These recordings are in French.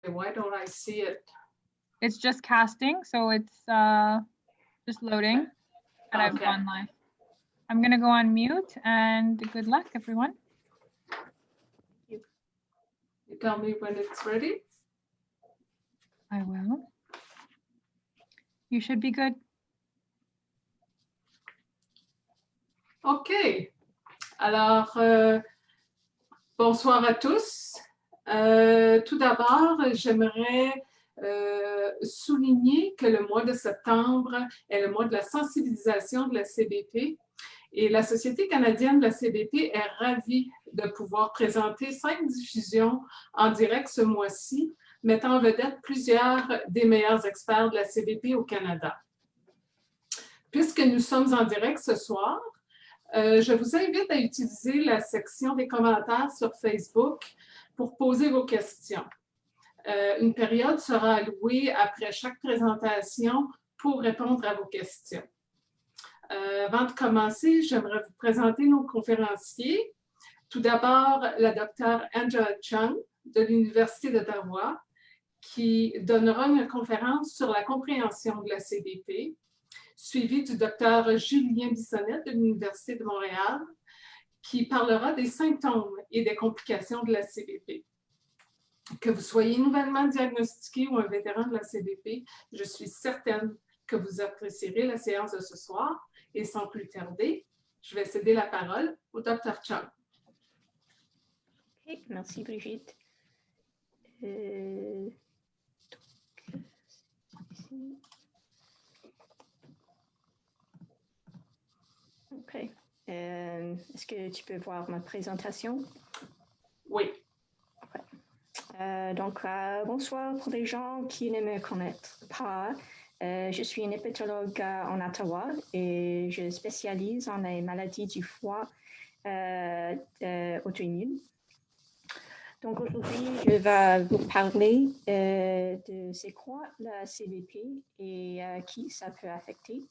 Why don't I see it? It's just casting, so it's just loading. And I've gone live. I'm going to go on mute, and good luck, everyone. You tell me when it's ready. I will. You should be good. OK. Alors, bonsoir à tous. Tout d'abord, j'aimerais souligner que le mois de septembre est le mois de la sensibilisation de la CBP et la Société canadienne de la CBP est ravie de pouvoir présenter 5 diffusions en direct ce mois-ci, mettant en vedette plusieurs des meilleurs experts de la CBP au Canada. Puisque nous sommes en direct ce soir, je vous invite à utiliser la section des commentaires sur Facebook pour poser vos questions. Une période sera allouée après chaque présentation pour répondre à vos questions. Avant de commencer, j'aimerais vous présenter nos conférenciers. Tout d'abord, la Dr. Angela Chung de l'Université d'Ottawa qui donnera une conférence sur la compréhension de la CBP, suivie du Dr. Julien Bissonnette de l'Université de Montréal qui parlera des symptômes et des complications de la CBP. Que vous soyez nouvellement diagnostiqué ou un vétéran de la CBP, je suis certaine que vous apprécierez la séance de ce soir. Et sans plus tarder, je vais céder la parole au Dr. Chung. Okay, merci Brigitte. OK. Est-ce que tu peux voir ma présentation? Oui. Okay. Bonsoir pour les gens qui ne me connaissent pas. Je suis une hépatologue en Ottawa et je spécialise en les maladies du foie auto-immunes. Donc aujourd'hui, je vais vous parler de c'est quoi la CBP et qui ça peut affecter.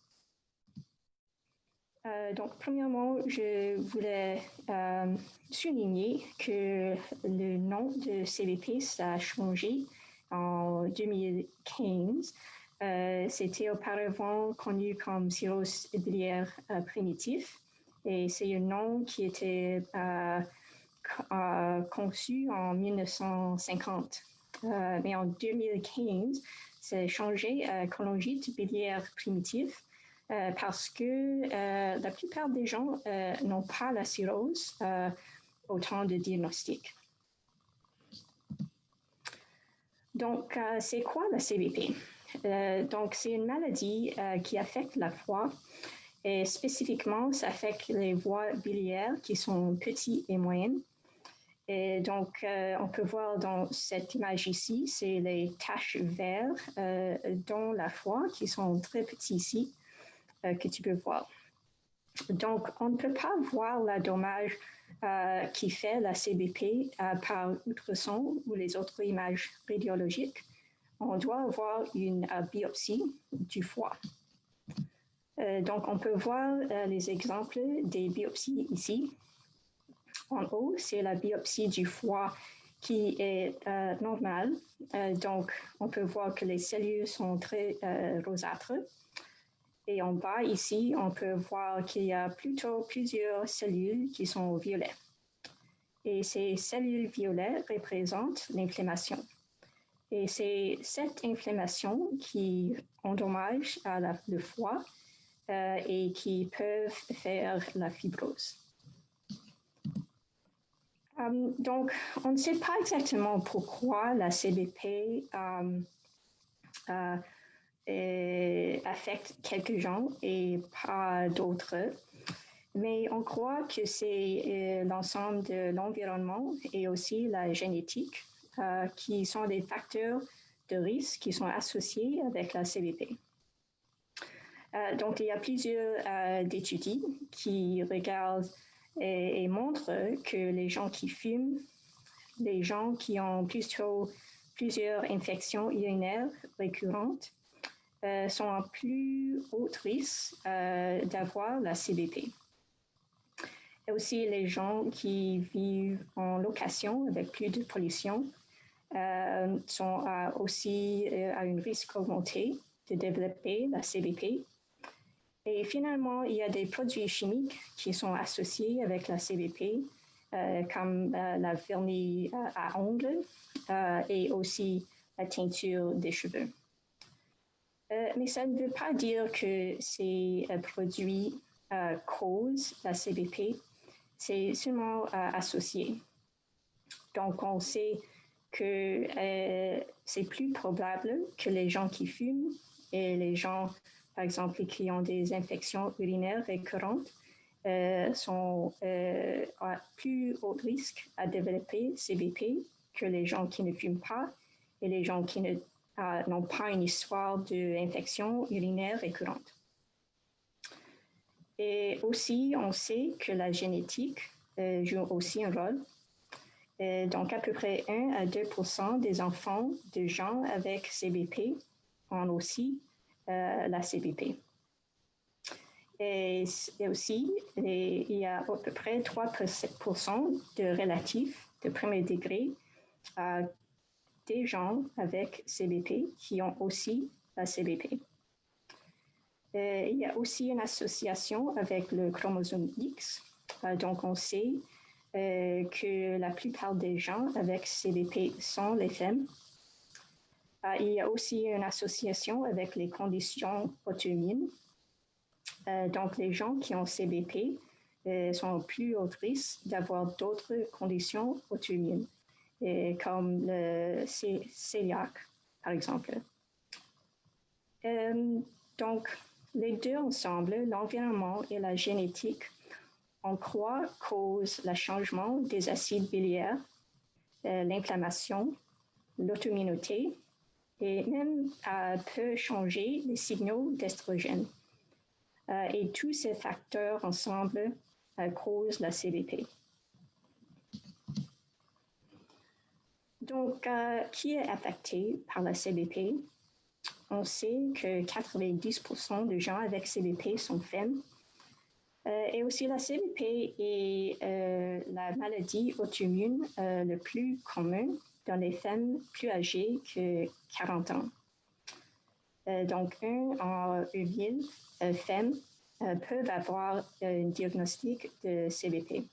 Donc premièrement, je voulais souligner que le nom de CBP ça a changé en 2015. C'était auparavant connu comme cirrhose biliaire primitif et c'est un nom qui était conçu en 1950. Mais en 2015, c'est changé à cholangite biliaire primitif parce que la plupart des gens n'ont pas la cirrhose au temps de diagnostic. Donc, c'est quoi la CBP? Donc, c'est une maladie qui affecte la foie et spécifiquement, ça affecte les voies biliaires qui sont petites et moyennes. Et donc, on peut voir dans cette image ici, c'est les taches vertes dans la foie qui sont très petites ici, que tu peux voir. Donc, on ne peut pas voir le dommage qui fait la CBP par ultrason ou les autres images radiologiques. On doit avoir une biopsie du foie. Donc, on peut voir les exemples des biopsies ici. En haut, c'est la biopsie du foie qui est normale. Donc, on peut voir que les cellules sont très rosâtres. Et en bas, ici, on peut voir qu'il y a plutôt plusieurs cellules qui sont violettes. Et ces cellules violettes représentent l'inflammation. Et c'est cette inflammation qui endommage le foie et qui peuvent faire la fibrose. Donc, on ne sait pas exactement pourquoi la CBP affecte quelques gens et pas d'autres, mais on croit que c'est l'ensemble de l'environnement et aussi la génétique qui sont des facteurs de risque qui sont associés avec la CBP. Donc, il y a plusieurs études qui regardent et montrent que les gens qui fument, les gens qui ont plutôt plusieurs infections urinaires récurrentes, sont en plus haut risque d'avoir la CBP. Et aussi les gens qui vivent en location avec plus de pollution sont aussi à un risque augmenté de développer la CBP. Et finalement, il y a des produits chimiques qui sont associés avec la CBP, comme la vernis à ongles et aussi la teinture des cheveux. Mais ça ne veut pas dire que ces produits causent la CBP, c'est seulement associé. Donc, on sait que c'est plus probable que les gens qui fument et les gens, par exemple, qui ont des infections urinaires récurrentes, sont à plus haut risque à développer CBP que les gens qui ne fument pas et les gens qui n'ont pas une histoire d'infection urinaire récurrente. Et aussi, on sait que la génétique joue aussi un rôle. Donc, à peu près 1 à 2% des enfants de gens avec CBP ont aussi la CBP. Et aussi, il y a à peu près 3% de relatifs de premier degré des gens avec CBP qui ont aussi la CBP. Il y a aussi une association avec le chromosome X. Donc, on sait que la plupart des gens avec CBP sont les femmes. Il y a aussi une association avec les conditions auto-immunes. Donc, les gens qui ont CBP sont au plus haut risque d'avoir d'autres conditions auto-immunes, comme le cœliaque, par exemple. Donc, les deux ensemble, l'environnement et la génétique, on croit causent le changement des acides biliaires, l'inflammation, l'auto-immunité et même peut changer les signaux d'estrogène. Et tous ces facteurs ensemble causent la CBP. Donc, qui est affecté par la CBP? On sait que 90% des gens avec CBP sont femmes. Et aussi, la CBP est la maladie auto-immune le plus commune dans les femmes plus âgées que 40 ans. Donc, 1 en 1000 femmes peuvent avoir un diagnostic de CBP.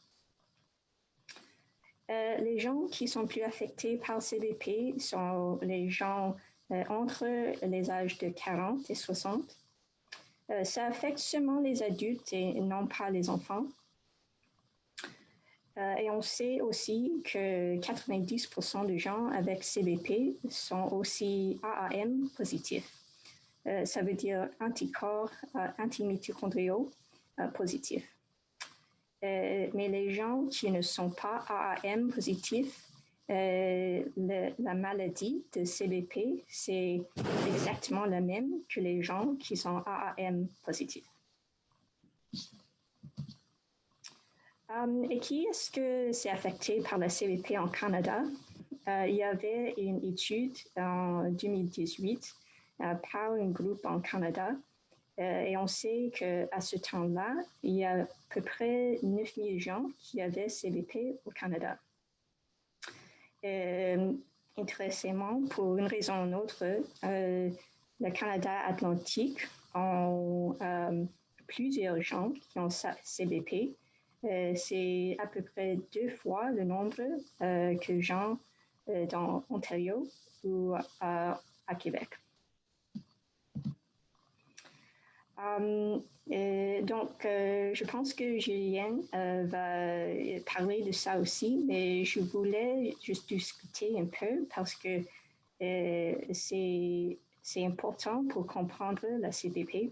Les gens qui sont plus affectés par CBP sont les gens entre les âges de 40 et 60. Ça affecte seulement les adultes et non pas les enfants. Et on sait aussi que 90% des gens avec CBP sont aussi AAM positifs. Ça veut dire anticorps antimitochondriaux positifs. Mais les gens qui ne sont pas AAM positifs, la maladie de CBP, c'est exactement la même que les gens qui sont AAM positifs. Et qui est-ce que c'est affecté par la CBP en Canada? Il y avait une étude en 2018 par un groupe en Canada et on sait qu'à ce temps-là, il y a à peu près 9000 gens qui avaient CBP au Canada. Intéressamment, pour une raison ou une autre, le Canada Atlantique ont plusieurs gens qui ont CBP. C'est à peu près 2 fois le nombre que gens dans Ontario ou à Québec. Donc, je pense que Julien va parler de ça aussi, mais je voulais juste discuter un peu parce que c'est important pour comprendre la CBP.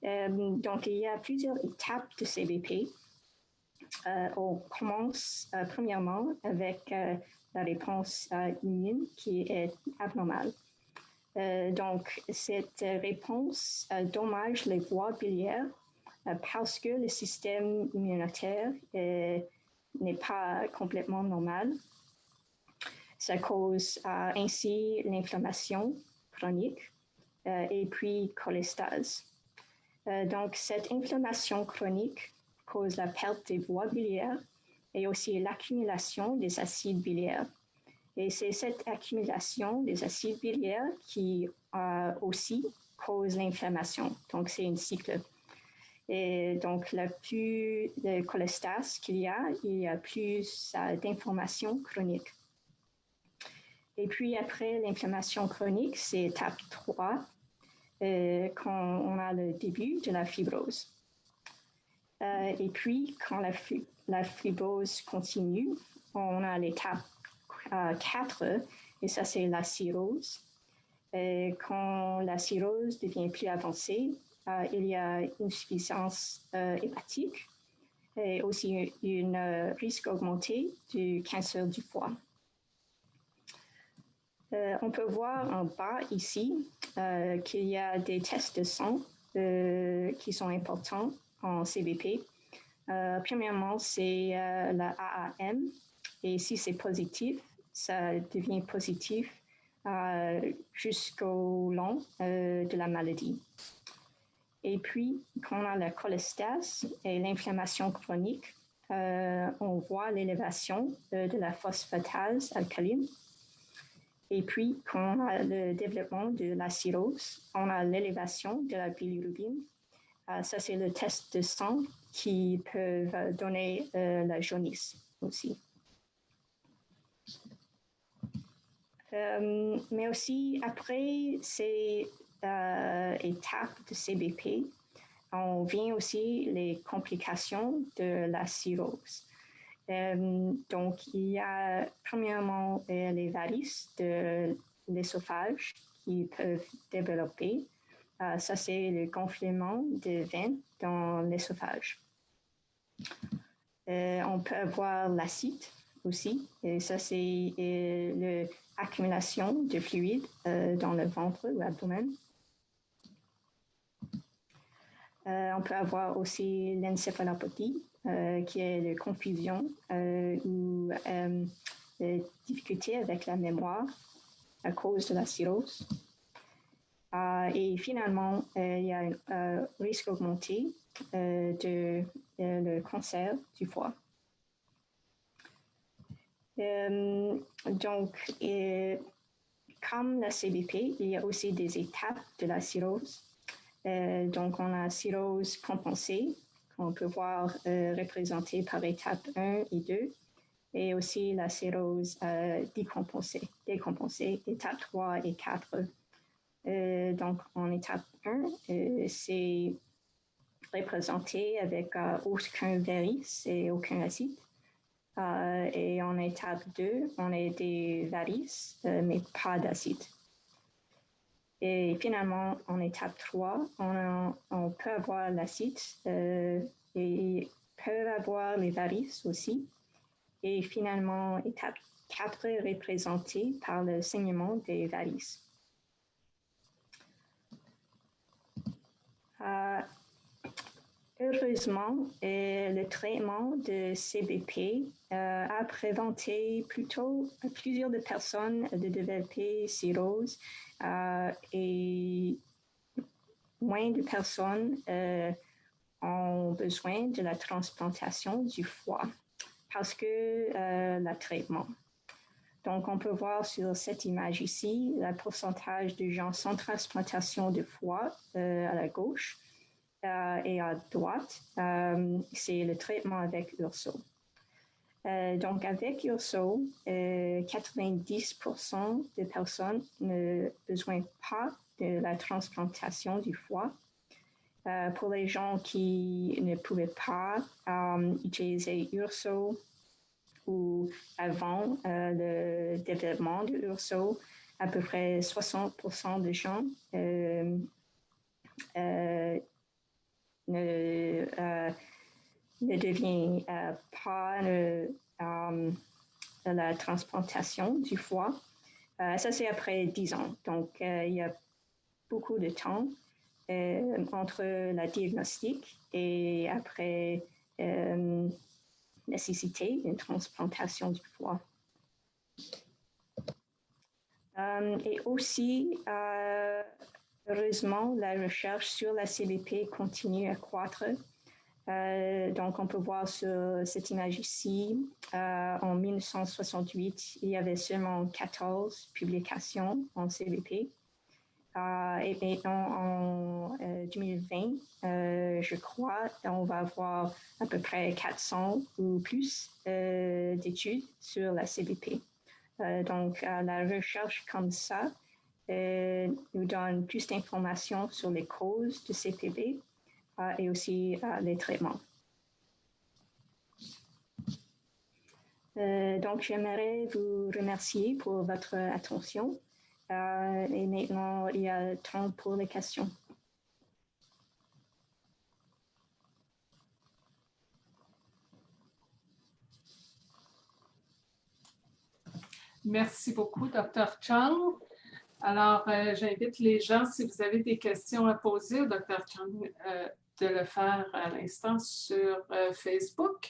Donc, il y a plusieurs étapes de CBP. On commence premièrement avec la réponse immune qui est abnormale. Donc, cette réponse dommage les voies biliaires parce que le système immunitaire n'est pas complètement normal. Ça cause ainsi l'inflammation chronique et puis cholestase. Donc, cette inflammation chronique cause la perte des voies biliaires et aussi l'accumulation des acides biliaires. Et c'est cette accumulation des acides biliaires qui aussi cause l'inflammation. Donc, c'est un cycle. Et donc, le plus de cholestase qu'il y a plus d'inflammation chronique. Et puis, après l'inflammation chronique, c'est étape 3, quand on a le début de la fibrose. Et puis, quand la fibrose continue, on a l'étape 4, et ça, c'est la cirrhose. Et quand la cirrhose devient plus avancée, il y a une insuffisance hépatique et aussi un risque augmenté du cancer du foie. On peut voir en bas ici qu'il y a des tests de sang qui sont importants en CBP. Premièrement, c'est la AAM, et si c'est positif, ça devient positif jusqu'au long de la maladie. Et puis, quand on a la cholestase et l'inflammation chronique, on voit l'élévation de la phosphatase alcaline. Et puis, quand on a le développement de la cirrhose, on a l'élévation de la bilirubine. Ça, c'est le test de sang qui peut donner la jaunisse aussi. Mais aussi, après ces étapes de CBP, on vient aussi les complications de la cirrhose. Donc, il y a premièrement les varices de l'œsophage qui peuvent développer. Ça, c'est le gonflement des veines dans l'œsophage. On peut avoir l'acide aussi, et ça, c'est l'accumulation de fluide dans le ventre ou l'abdomen. On peut avoir aussi l'encéphalopathie, qui est la confusion ou des difficultés avec la mémoire à cause de la cirrhose. Et finalement, il y a un risque augmenté de le cancer du foie. Donc, comme la CBP, il y a aussi des étapes de la cirrhose. Donc, on a cirrhose compensée, qu'on peut voir représentée par étape 1 et 2, et aussi la cirrhose décompensée, étape 3 et 4. Donc, en étape 1, c'est représenté avec aucun varice et aucun acide. Et en étape 2, on a des varices, mais pas d'acide. Et finalement, en étape 3, on peut avoir l'acide et peut avoir les varices aussi. Et finalement, étape 4 est représentée par le saignement des varices. Heureusement, le traitement de CBP a préventé plutôt plusieurs de personnes de développer cirrhose et moins de personnes ont besoin de la transplantation du foie parce que le traitement. Donc, on peut voir sur cette image ici le pourcentage de gens sans transplantation de foie à la gauche. Et à droite, c'est le traitement avec URSO. Donc, avec URSO, 90% des personnes ne besoin pas de la transplantation du foie. Pour les gens qui ne pouvaient pas utiliser URSO ou avant le développement de URSO, à peu près 60% des gens ne devient pas la transplantation du foie. Ça, c'est après 10 ans. Donc, il y a beaucoup de temps entre la diagnostic et après nécessité d'une transplantation du foie. Et aussi, heureusement, la recherche sur la CBP continue à croître. Donc, on peut voir sur cette image ici, en 1968, il y avait seulement 14 publications en CBP. Et maintenant, en 2020, je crois, on va avoir à peu près 400 ou plus d'études sur la CBP. Donc, la recherche comme ça nous donne plus d'informations sur les causes de CPB et aussi les traitements. Donc, j'aimerais vous remercier pour votre attention. Et maintenant, il y a temps pour les questions. Merci beaucoup, Dr. Chang. Alors, j'invite les gens, si vous avez des questions à poser au Dr. Chang, de le faire à l'instant sur Facebook.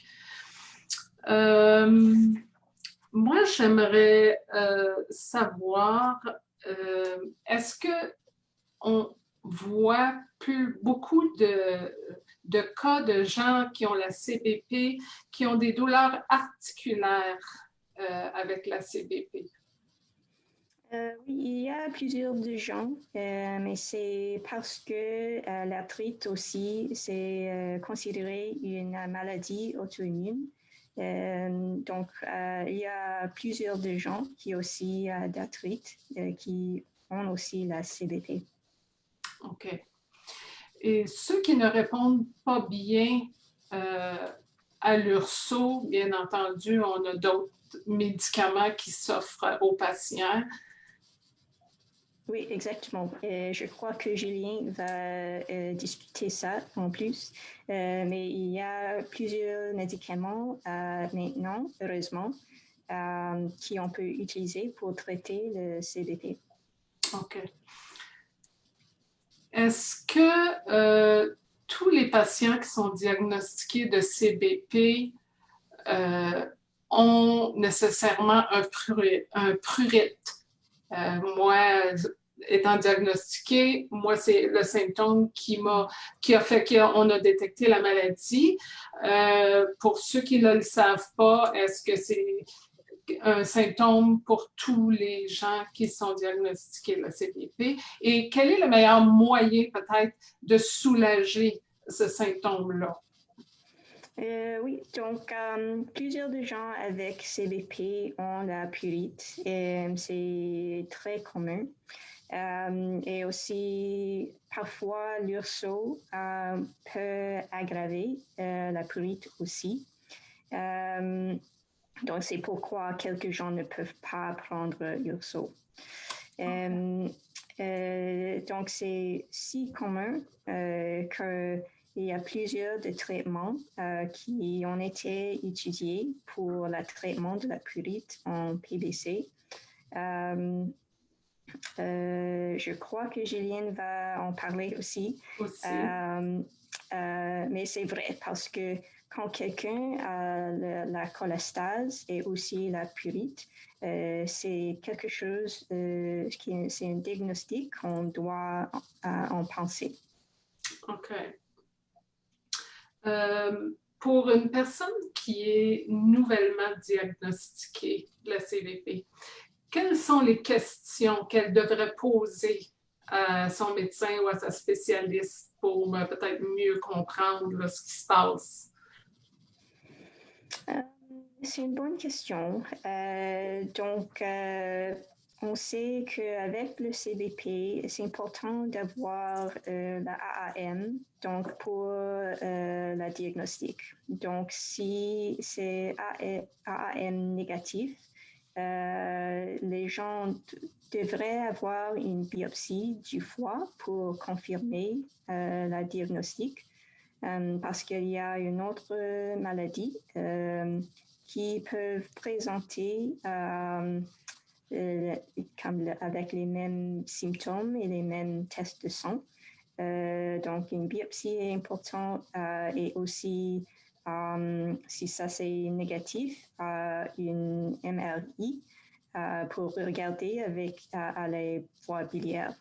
Moi, j'aimerais savoir, est-ce qu'on voit beaucoup de cas de gens qui ont la CBP, qui ont des douleurs articulaires avec la CBP? Oui, il y a plusieurs de gens, mais c'est parce que l'arthrite aussi, c'est considéré une maladie auto-immune. Donc, il y a plusieurs de gens qui ont aussi d'arthrite, qui ont aussi la CBP. OK. Et ceux qui ne répondent pas bien à l'URSO, bien entendu, on a d'autres médicaments qui s'offrent aux patients. Oui, exactement. Je crois que Julien va discuter ça en plus. Mais il y a plusieurs médicaments maintenant, heureusement, qu'on peut utiliser pour traiter le CBP. OK. Est-ce que tous les patients qui sont diagnostiqués de CBP ont nécessairement un prurite? Moi, étant diagnostiquée, moi, c'est le symptôme qui a fait qu'on a détecté la maladie. Pour ceux qui ne le savent pas, est-ce que c'est un symptôme pour tous les gens qui sont diagnostiqués la CBP? Et quel est le meilleur moyen, peut-être, de soulager ce symptôme-là? Oui, donc plusieurs de gens avec CBP ont la prurite et c'est très commun. Et aussi, parfois, l'URSO peut aggraver la prurite aussi. Donc, c'est pourquoi quelques gens ne peuvent pas prendre l'URSO. Donc, c'est si commun qu'il y a plusieurs de traitements qui ont été étudiés pour le traitement de la prurite en PBC. Je crois que Julien va en parler aussi. Mais c'est vrai parce que quand quelqu'un a la cholestase et aussi la prurite, c'est quelque chose c'est un diagnostic qu'on doit en penser. OK. Pour une personne qui est nouvellement diagnostiquée de la CBP, quelles sont les questions qu'elle devrait poser à son médecin ou à sa spécialiste pour peut-être mieux comprendre là, ce qui se passe? C'est une bonne question. Donc, on sait qu'avec le CBP, c'est important d'avoir la AAM, donc pour la diagnostic. Donc, si c'est AAM négatif, les gens devraient avoir une biopsie du foie pour confirmer la diagnostic. Parce qu'il y a une autre maladie qui peuvent présenter avec les mêmes symptômes et les mêmes tests de sang. Donc, une biopsie est importante et aussi, si ça c'est négatif, une MRI pour regarder avec les voies biliaires.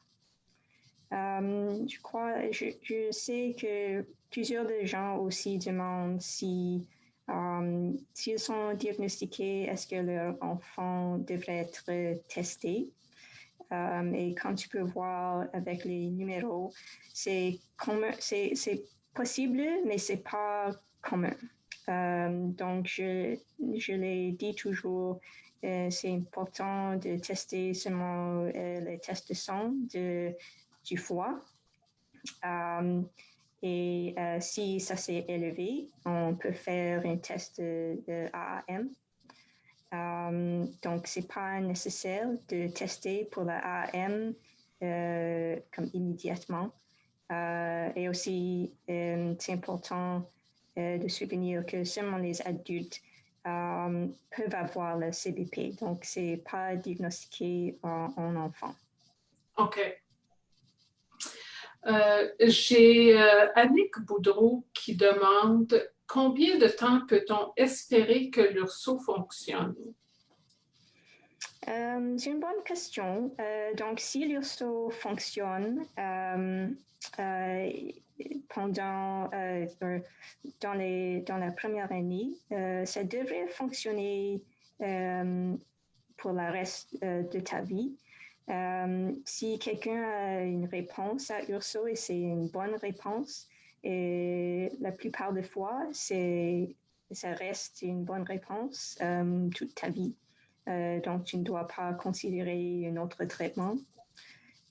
Je sais que plusieurs de gens aussi demandent si s'ils sont diagnostiqués, est-ce que leur enfant devrait être testé? Et quand tu peux voir avec les numéros, c'est possible, mais c'est pas commun. Donc, je les dis toujours, c'est important de tester seulement les tests de sang du foie. Et si ça s'est élevé, on peut faire un test de AAM. Donc, ce n'est pas nécessaire de tester pour la AAM comme immédiatement. Et aussi, c'est important de souvenir que seulement les adultes peuvent avoir le CBP. Donc, ce n'est pas diagnostiqué en enfant. OK. J'ai Annick Boudreau qui demande combien de temps peut-on espérer que l'URSO fonctionne? C'est une bonne question. Donc, si l'URSO fonctionne dans la première année, ça devrait fonctionner pour le reste de ta vie. Si quelqu'un a une réponse à URSO et c'est une bonne réponse, et la plupart des fois, ça reste une bonne réponse toute ta vie. Donc, tu ne dois pas considérer un autre traitement.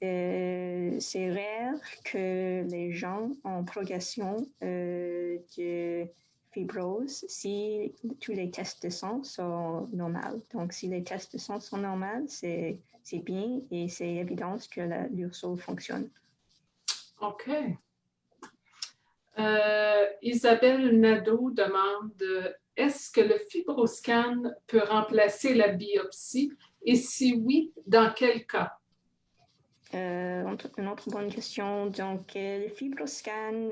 C'est rare que les gens en progression de fibrose si tous les tests de sang sont normaux. Donc, si les tests de sang sont normaux, c'est bien et c'est évident que l'URSO fonctionne. OK. Isabelle Nadeau demande est-ce que le fibroscan peut remplacer la biopsie et si oui, dans quel cas? Une autre bonne question. Donc, le fibroscan,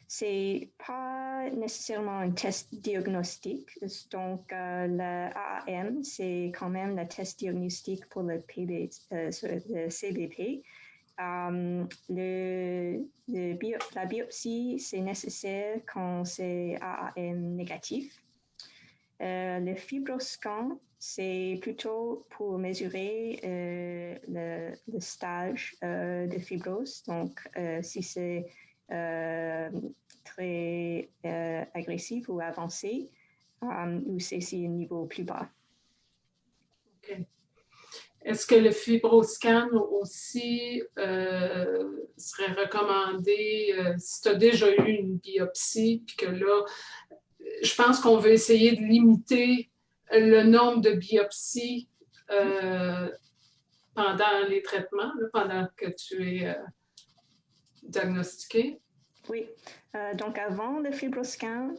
c'est pas nécessairement un test diagnostique. Donc, le AAM, c'est quand même le test diagnostique pour le CBP. La biopsie, c'est nécessaire quand c'est AAM négatif. Le fibroscan, c'est plutôt pour mesurer le stage de fibrose. Donc, si c'est très agressif ou avancé, ou c'est un niveau plus bas. OK. Est-ce que le fibroscan aussi serait recommandé si tu as déjà eu une biopsie, puis que là, je pense qu'on veut essayer de limiter le nombre de biopsies pendant les traitements, là, pendant que tu es diagnostiqué? Oui. Donc, avant le fibroscan,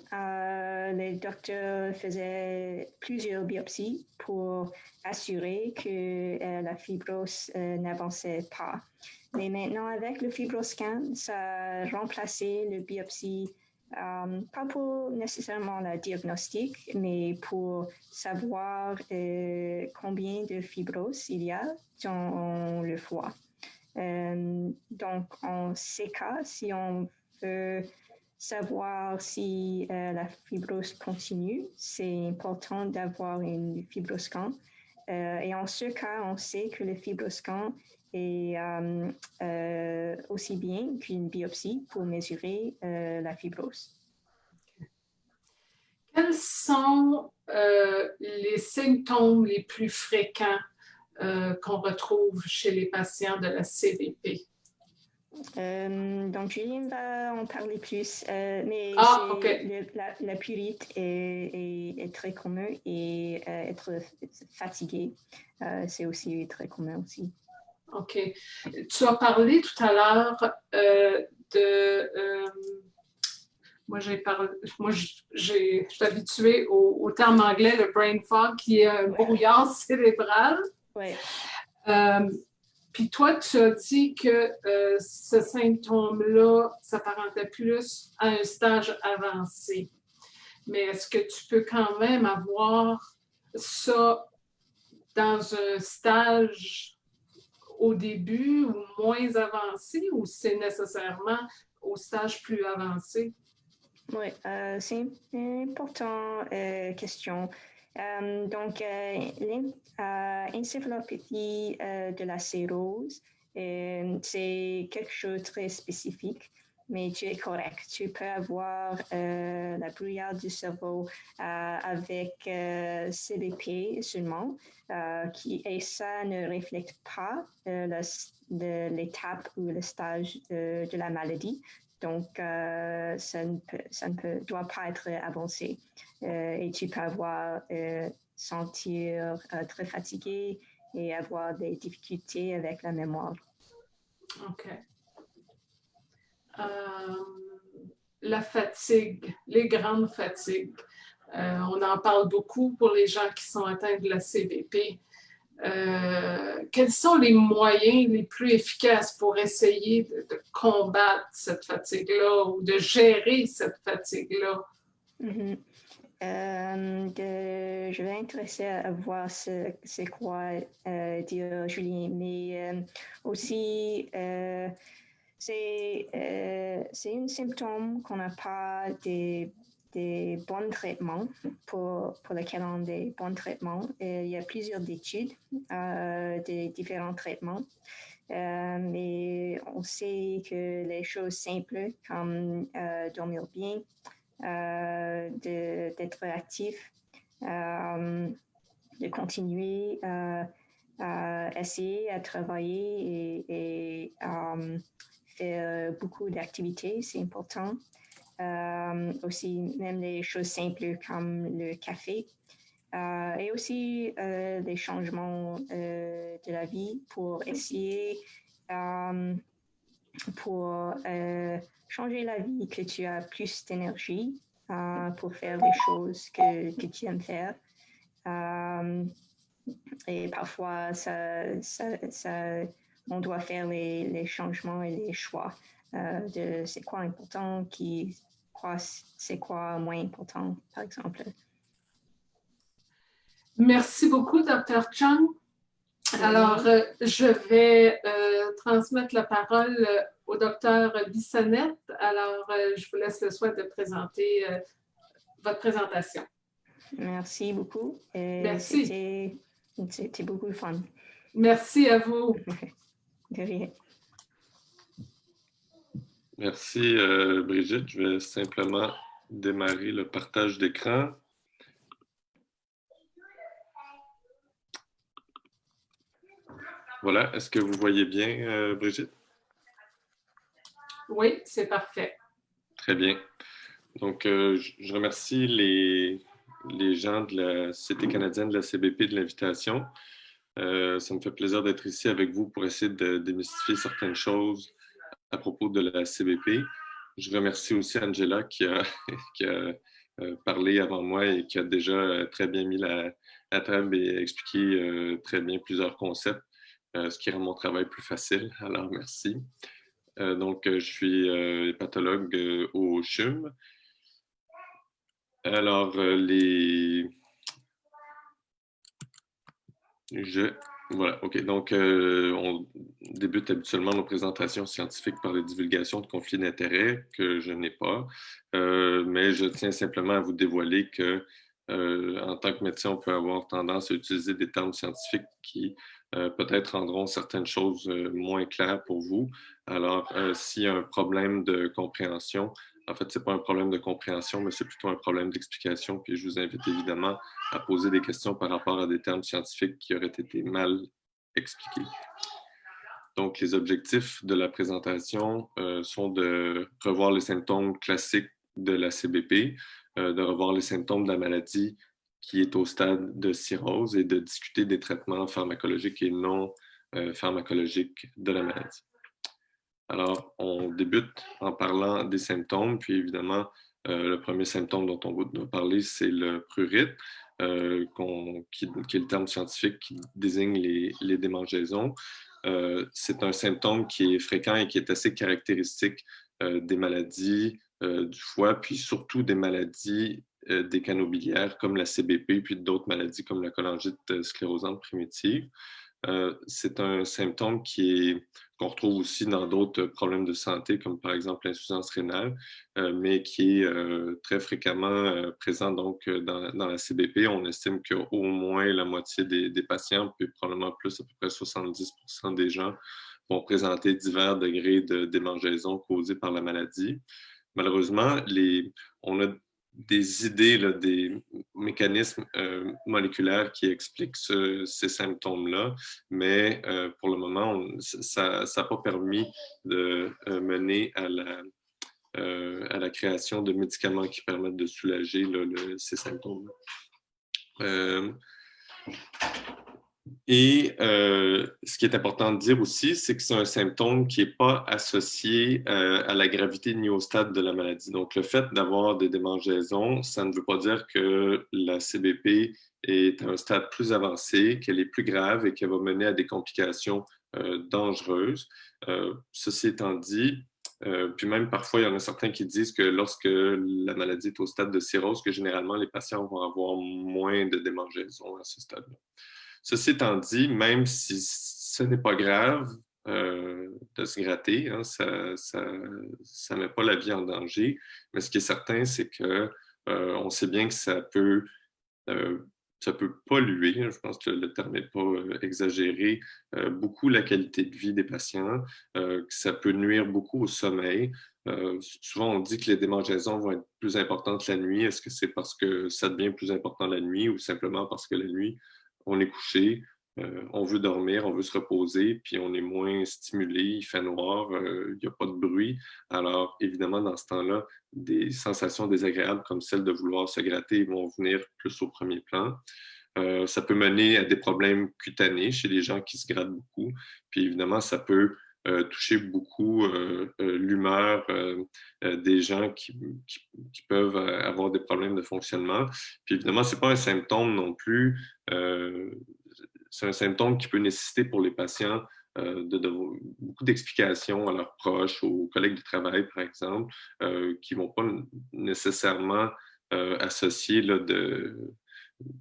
les docteurs faisaient plusieurs biopsies pour assurer que la fibrose n'avançait pas. Mais maintenant, avec le fibroscan, ça a remplacé le biopsie, pas pour nécessairement le diagnostic, mais pour savoir combien de fibrose il y a dans le foie. Donc, en ces cas, si on veut savoir si la fibrose continue, c'est important d'avoir une fibroscan. Et en ce cas, on sait que le fibroscan est aussi bien qu'une biopsie pour mesurer la fibrose. Quels sont les symptômes les plus fréquents qu'on retrouve chez les patients de la CBP? Donc, Julien va en parler plus, mais OK. la purite est très commun et être fatigué, c'est aussi très commun aussi. OK. Tu as parlé tout à l'heure de... moi, je suis habituée au terme anglais, le brain fog, qui est un brouillard cérébral. Ouais. Puis toi, tu as dit que ce symptôme-là s'apparentait plus à un stage avancé. Mais est-ce que tu peux quand même avoir ça dans un stage au début ou moins avancé, ou c'est nécessairement au stage plus avancé? Oui, c'est une importante question. Donc, l'encéphalopéthie de la cirrhose, c'est quelque chose de très spécifique, mais tu es correct. Tu peux avoir la brouillard du cerveau avec CBP seulement, et ça ne reflète pas l'étape ou le stage de la maladie. Donc, ça ne doit pas être avancé. Et tu peux sentir très fatigué et avoir des difficultés avec la mémoire. OK. La fatigue, les grandes fatigues. On en parle beaucoup pour les gens qui sont atteints de la CBP. Quels sont les moyens les plus efficaces pour essayer de combattre cette fatigue-là ou de gérer cette fatigue-là? Mm-hmm. Je vais intéresser à voir c'est quoi dire Julie, mais aussi c'est un symptôme qu'on n'a pas des bons traitements pour lesquels on a des bons traitements. Il y a plusieurs études des différents traitements. Mais on sait que les choses simples comme dormir bien, d'être actif, de continuer à essayer à travailler et faire beaucoup d'activités, c'est important. Aussi, même les choses simples comme le café. Et aussi des changements de la vie pour essayer pour changer la vie, que tu as plus d'énergie pour faire les choses que tu aimes faire. Et parfois, on doit faire les changements et les choix de c'est quoi important, c'est quoi moins important, par exemple. Merci beaucoup, Dr. Chung. Alors, je vais transmettre la parole au Dr. Bissonnette. Alors, je vous laisse le soin de présenter votre présentation. Merci beaucoup. Merci. C'était beaucoup de fun. Merci à vous. De rien. Merci, Brigitte. Je vais simplement démarrer le partage d'écran. Voilà. Est-ce que vous voyez bien, Brigitte? Oui, c'est parfait. Très bien. Donc, je remercie les gens de la Société canadienne de la CBP de l'invitation. Ça me fait plaisir d'être ici avec vous pour essayer de démystifier certaines choses à propos de la CBP. Je remercie aussi Angela qui a parlé avant moi et qui a déjà très bien mis la table et expliqué très bien plusieurs concepts, ce qui rend mon travail plus facile. Alors, merci. Donc, je suis hépatologue au CHUM. Alors, Voilà, OK. Donc, on débute habituellement nos présentations scientifiques par les divulgations de conflits d'intérêts que je n'ai pas, mais je tiens simplement à vous dévoiler que, en tant que médecin, on peut avoir tendance à utiliser des termes scientifiques qui peut-être rendront certaines choses moins claires pour vous. Alors, s'il y a un problème de compréhension, en fait, ce n'est pas un problème de compréhension, mais c'est plutôt un problème d'explication. Puis je vous invite évidemment à poser des questions par rapport à des termes scientifiques qui auraient été mal expliqués. Donc, les objectifs de la présentation sont de revoir les symptômes classiques de la CBP, de revoir les symptômes de la maladie qui est au stade de cirrhose et de discuter des traitements pharmacologiques et non pharmacologiques de la maladie. Alors, on débute en parlant des symptômes, puis évidemment, le premier symptôme dont on va parler, c'est le prurite, qui est le terme scientifique qui désigne les démangeaisons. C'est un symptôme qui est fréquent et qui est assez caractéristique des maladies du foie, puis surtout des maladies des canaux biliaires comme la CBP, puis d'autres maladies comme la cholangite sclérosante primitive. c'est un symptôme qu'on retrouve aussi dans d'autres problèmes de santé, comme par exemple l'insuffisance rénale, mais qui est très fréquemment présent donc, dans la CBP. On estime qu'au moins la moitié des patients, puis probablement plus, à peu près 70% des gens, vont présenter divers degrés de démangeaison causés par la maladie. Malheureusement, on a des idées, là, des mécanismes moléculaires qui expliquent ces symptômes-là, mais pour le moment, ça n'a pas permis de mener à la création de médicaments qui permettent de soulager là, ces symptômes-là. Et ce qui est important de dire aussi, c'est que c'est un symptôme qui n'est pas associé à la gravité ni au stade de la maladie. Donc, le fait d'avoir des démangeaisons, ça ne veut pas dire que la CBP est à un stade plus avancé, qu'elle est plus grave et qu'elle va mener à des complications dangereuses. Ceci étant dit, puis même parfois, il y en a certains qui disent que lorsque la maladie est au stade de cirrhose, que généralement, les patients vont avoir moins de démangeaisons à ce stade-là. Ceci étant dit, même si ce n'est pas grave de se gratter, hein, ça ne met pas la vie en danger, mais ce qui est certain, c'est qu'on sait bien que ça peut polluer, je pense que le terme n'est pas exagéré, beaucoup la qualité de vie des patients, que ça peut nuire beaucoup au sommeil. Souvent, on dit que les démangeaisons vont être plus importantes la nuit. Est-ce que c'est parce que ça devient plus important la nuit ou simplement parce que la nuit, on est couché, on veut dormir, on veut se reposer, puis on est moins stimulé, il fait noir, il n'y a pas de bruit. Alors, évidemment, dans ce temps-là, des sensations désagréables comme celle de vouloir se gratter vont venir plus au premier plan. Ça peut mener à des problèmes cutanés chez les gens qui se grattent beaucoup. Puis évidemment, ça peut toucher beaucoup l'humeur des gens qui peuvent avoir des problèmes de fonctionnement. Puis évidemment, ce n'est pas un symptôme non plus. C'est un symptôme qui peut nécessiter pour les patients beaucoup d'explications à leurs proches, aux collègues de travail, par exemple, qui ne vont pas nécessairement associer là,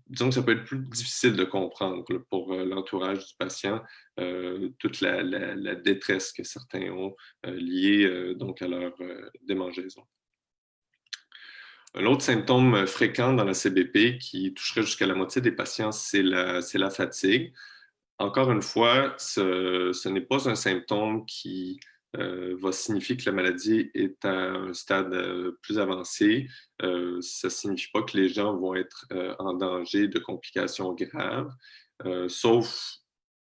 disons que ça peut être plus difficile de comprendre là, pour l'entourage du patient, toute la détresse que certains ont liée donc à leur démangeaison. Un autre symptôme fréquent dans la CBP qui toucherait jusqu'à la moitié des patients, c'est la fatigue. Encore une fois, ce n'est pas un symptôme qui va signifier que la maladie est à un stade plus avancé. Ça ne signifie pas que les gens vont être en danger de complications graves, sauf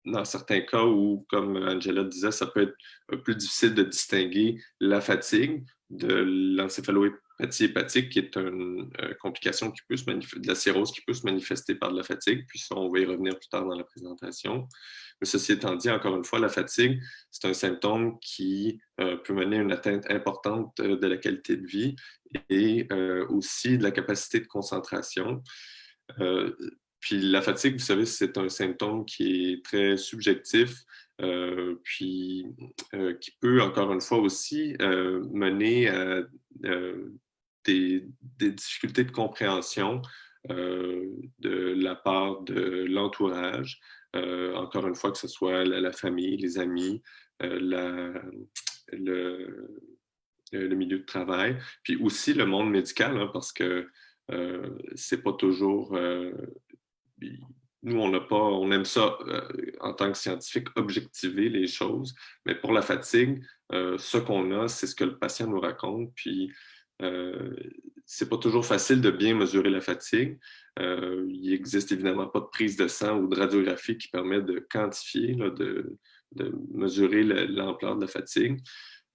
dans certains cas où, comme Angela disait, ça peut être plus difficile de distinguer la fatigue de l'encéphalopathie hépatique, qui est une complication qui peut de la cirrhose qui peut se manifester par de la fatigue, puis ça, on va y revenir plus tard dans la présentation. Mais ceci étant dit, encore une fois, la fatigue, c'est un symptôme qui peut mener à une atteinte importante de la qualité de vie et aussi de la capacité de concentration. Puis la fatigue, vous savez, c'est un symptôme qui est très subjectif, puis qui peut, encore une fois aussi, mener à des difficultés de compréhension de la part de l'entourage. Encore une fois, que ce soit la famille, les amis, le milieu de travail, puis aussi le monde médical, hein, parce que c'est pas toujours... nous, on aime ça en tant que scientifique, objectiver les choses, mais pour la fatigue, ce qu'on a, c'est ce que le patient nous raconte, puis c'est pas toujours facile de bien mesurer la fatigue. Il n'existe évidemment pas de prise de sang ou de radiographie qui permet de quantifier, là, de mesurer l'ampleur de la fatigue.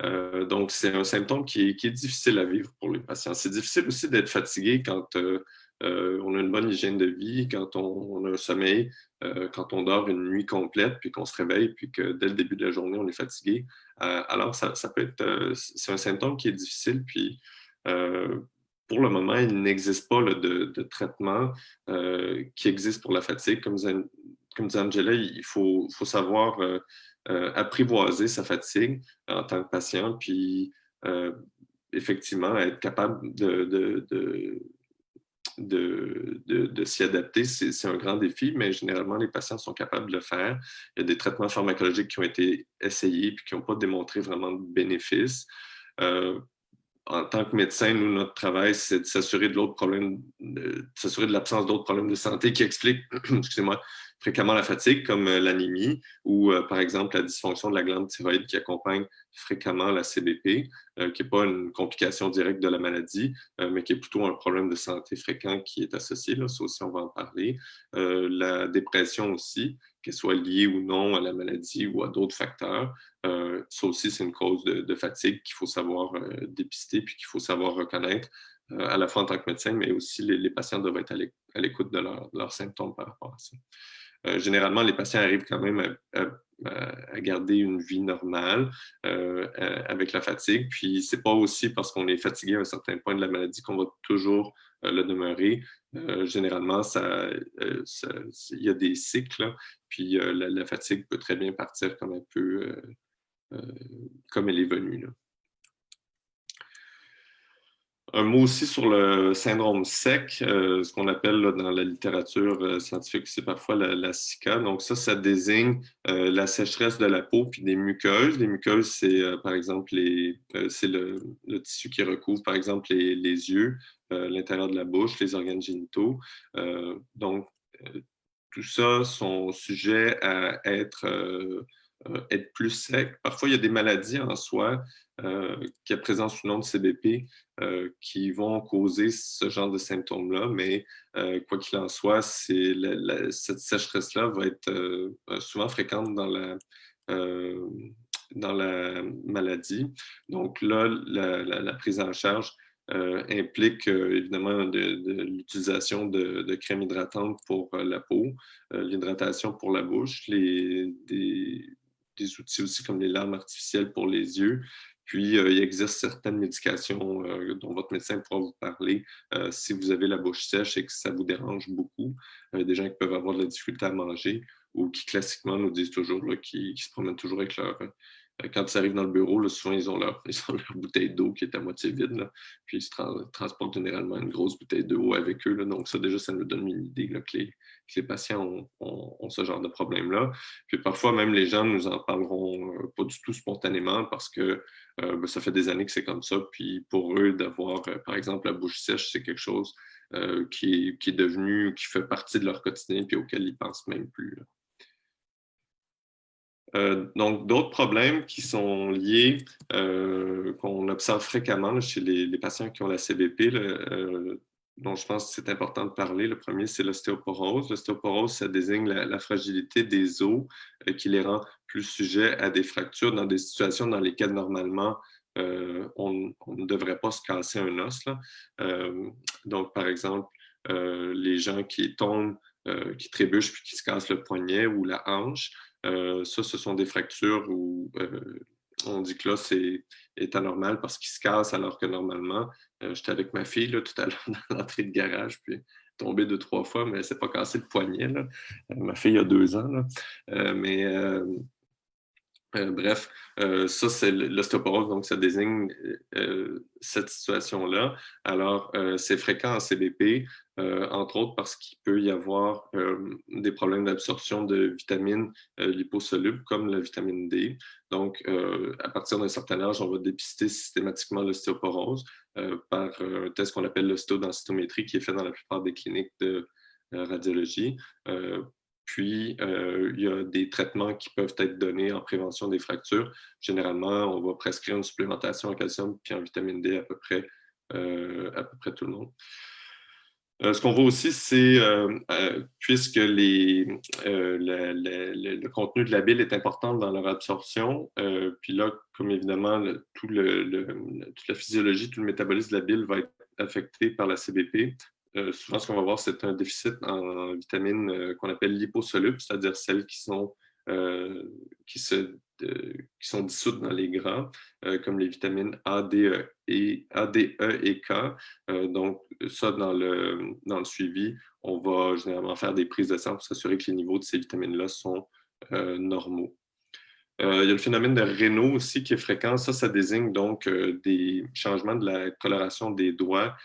Donc, c'est un symptôme qui est difficile à vivre pour les patients. C'est difficile aussi d'être fatigué quand on a une bonne hygiène de vie, quand on a un sommeil, quand on dort une nuit complète, puis qu'on se réveille, puis que dès le début de la journée, on est fatigué. Alors, ça peut être... c'est un symptôme qui est difficile, puis pour le moment, il n'existe pas là, de traitement qui existe pour la fatigue. Comme disait Angela, il faut savoir apprivoiser sa fatigue en tant que patient, puis effectivement être capable de s'y adapter. C'est un grand défi, mais généralement, les patients sont capables de le faire. Il y a des traitements pharmacologiques qui ont été essayés et qui n'ont pas démontré vraiment de bénéfices. En tant que médecin, nous, notre travail, c'est de s'assurer de l'absence d'autres problèmes de santé qui expliquent, excusez-moi, fréquemment la fatigue, comme l'anémie ou, par exemple, la dysfonction de la glande thyroïde qui accompagne fréquemment la CBP, qui n'est pas une complication directe de la maladie, mais qui est plutôt un problème de santé fréquent qui est associé. Là, ça aussi, on va en parler. La dépression aussi, qu'elle soit liée ou non à la maladie ou à d'autres facteurs. Ça aussi, c'est une cause de fatigue qu'il faut savoir dépister puis qu'il faut savoir reconnaître, à la fois en tant que médecin, mais aussi les patients doivent être à l'écoute de leurs symptômes par rapport à ça. Généralement, les patients arrivent quand même à garder une vie normale avec la fatigue. Puis, c'est pas aussi parce qu'on est fatigué à un certain point de la maladie qu'on va toujours le demeurer. Généralement, il y a des cycles, là, puis la fatigue peut très bien partir comme un peu comme elle est venue, là. Un mot aussi sur le syndrome SEC, ce qu'on appelle là, dans la littérature scientifique, c'est parfois la SICA. Donc ça désigne la sécheresse de la peau puis des muqueuses. Les muqueuses, c'est par exemple c'est le tissu qui recouvre par exemple les yeux, l'intérieur de la bouche, les organes génitaux. Donc tout ça sont sujets à être plus secs. Parfois, il y a des maladies en soi qui présentent sous le nom de CBP qui vont causer ce genre de symptômes-là, mais quoi qu'il en soit, cette sécheresse-là va être souvent fréquente dans la maladie. Donc là, la prise en charge implique évidemment de l'utilisation de crèmes hydratantes pour la peau, l'hydratation pour la bouche, des outils aussi comme les larmes artificielles pour les yeux. Puis, il existe certaines médications dont votre médecin pourra vous parler si vous avez la bouche sèche et que ça vous dérange beaucoup. Des gens qui peuvent avoir de la difficulté à manger ou qui, classiquement, nous disent toujours qu'ils se promènent toujours avec leur... quand ils arrivent dans le bureau, là, souvent, ils ont leur bouteille d'eau qui est à moitié vide. Là, puis, ils se transportent généralement une grosse bouteille d'eau avec eux. Là, donc, ça, déjà, ça nous donne une idée là, que les patients ont ce genre de problème-là. Puis, parfois, même les gens nous en parleront pas du tout spontanément parce que ça fait des années que c'est comme ça. Puis, pour eux, d'avoir, par exemple, la bouche sèche, c'est quelque chose qui est devenu, qui fait partie de leur quotidien puis auquel ils ne pensent même plus. Là. Donc, d'autres problèmes qui sont liés, qu'on observe fréquemment là, chez les patients qui ont la CBP, dont je pense que c'est important de parler. Le premier, c'est l'ostéoporose. L'ostéoporose, ça désigne la fragilité des os qui les rend plus sujets à des fractures dans des situations dans lesquelles, normalement, on ne devrait pas se casser un os. Là. Donc, par exemple, les gens qui tombent, qui trébuchent puis qui se cassent le poignet ou la hanche, ce sont des fractures où on dit que là, c'est anormal parce qu'il se casse alors que normalement, j'étais avec ma fille là, tout à l'heure dans l'entrée de garage, puis tombée 2-3 fois, mais elle ne s'est pas cassé le poignet. Là. Ma fille a 2 ans. Là. Bref, ça, c'est l'ostéoporose, donc ça désigne cette situation-là. Alors, c'est fréquent en CBP, entre autres parce qu'il peut y avoir des problèmes d'absorption de vitamines liposolubles, comme la vitamine D. Donc, à partir d'un certain âge, on va dépister systématiquement l'ostéoporose par un test qu'on appelle l'ostéodensitométrie, qui est fait dans la plupart des cliniques de radiologie. Puis, il y a des traitements qui peuvent être donnés en prévention des fractures. Généralement, on va prescrire une supplémentation en calcium puis en vitamine D à peu près tout le monde. Ce qu'on voit aussi, c'est, puisque le contenu de la bile est important dans leur absorption, puis là, comme évidemment, toute la physiologie, tout le métabolisme de la bile va être affecté par la CBP. Souvent, ce qu'on va voir, c'est un déficit en vitamines qu'on appelle liposolubles, c'est-à-dire celles qui sont dissoutes dans les gras, comme les vitamines A, D, E et K. Donc, ça, dans le suivi, on va généralement faire des prises de sang pour s'assurer que les niveaux de ces vitamines-là sont normaux. Il y a le phénomène de Raynaud aussi qui est fréquent. Ça désigne donc des changements de la coloration des doigts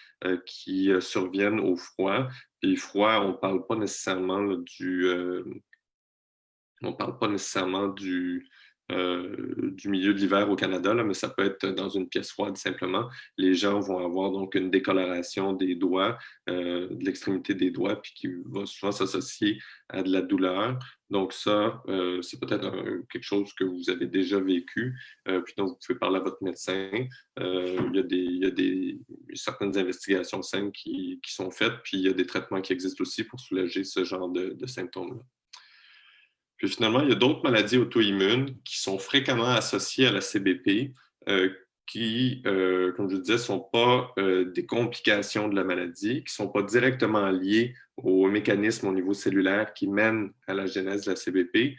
qui surviennent au froid. Puis froid, on ne parle pas nécessairement là, du milieu de l'hiver au Canada, là, mais ça peut être dans une pièce froide simplement. Les gens vont avoir donc une décoloration des doigts, de l'extrémité des doigts, puis qui va souvent s'associer à de la douleur. Donc ça, c'est peut-être quelque chose que vous avez déjà vécu, puis donc vous pouvez parler à votre médecin. Il y a certaines investigations saines qui sont faites, puis il y a des traitements qui existent aussi pour soulager ce genre de symptômes-là. Puis finalement, il y a d'autres maladies auto-immunes qui sont fréquemment associées à la CBP, qui, comme je disais, ne sont pas des complications de la maladie, qui ne sont pas directement liées au mécanisme au niveau cellulaire qui mène à la genèse de la CBP,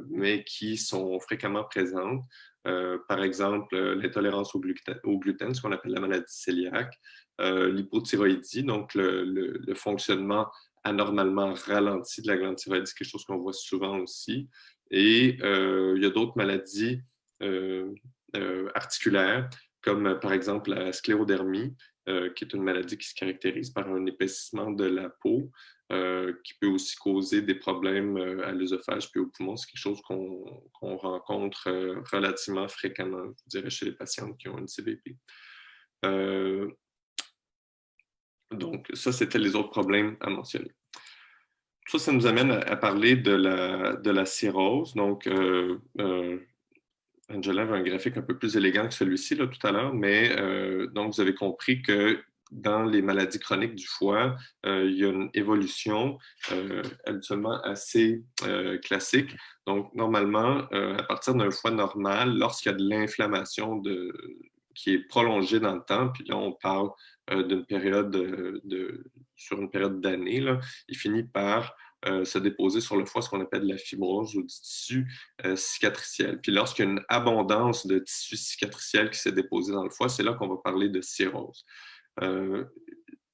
mais qui sont fréquemment présentes. Par exemple, l'intolérance au gluten, ce qu'on appelle la maladie cœliaque, l'hypothyroïdie, donc le fonctionnement anormalement ralenti de la glande thyroïde, c'est quelque chose qu'on voit souvent aussi. Et il y a d'autres maladies articulaires, comme par exemple la sclérodermie, qui est une maladie qui se caractérise par un épaississement de la peau, qui peut aussi causer des problèmes à l'œsophage puis aux poumons. C'est quelque chose qu'on rencontre relativement fréquemment, je dirais, chez les patients qui ont une CBP. Donc, ça, c'était les autres problèmes à mentionner. Ça nous amène à parler de la cirrhose. Donc, Angela avait un graphique un peu plus élégant que celui-ci là, tout à l'heure, mais donc vous avez compris que dans les maladies chroniques du foie, il y a une évolution habituellement assez classique. Donc, normalement, à partir d'un foie normal, lorsqu'il y a de l'inflammation qui est prolongée dans le temps, puis là, on parle d'une période sur une période d'années, il finit par se déposer sur le foie ce qu'on appelle la fibrose ou du tissu cicatriciel. Puis lorsqu'il y a une abondance de tissu cicatriciel qui s'est déposé dans le foie, c'est là qu'on va parler de cirrhose.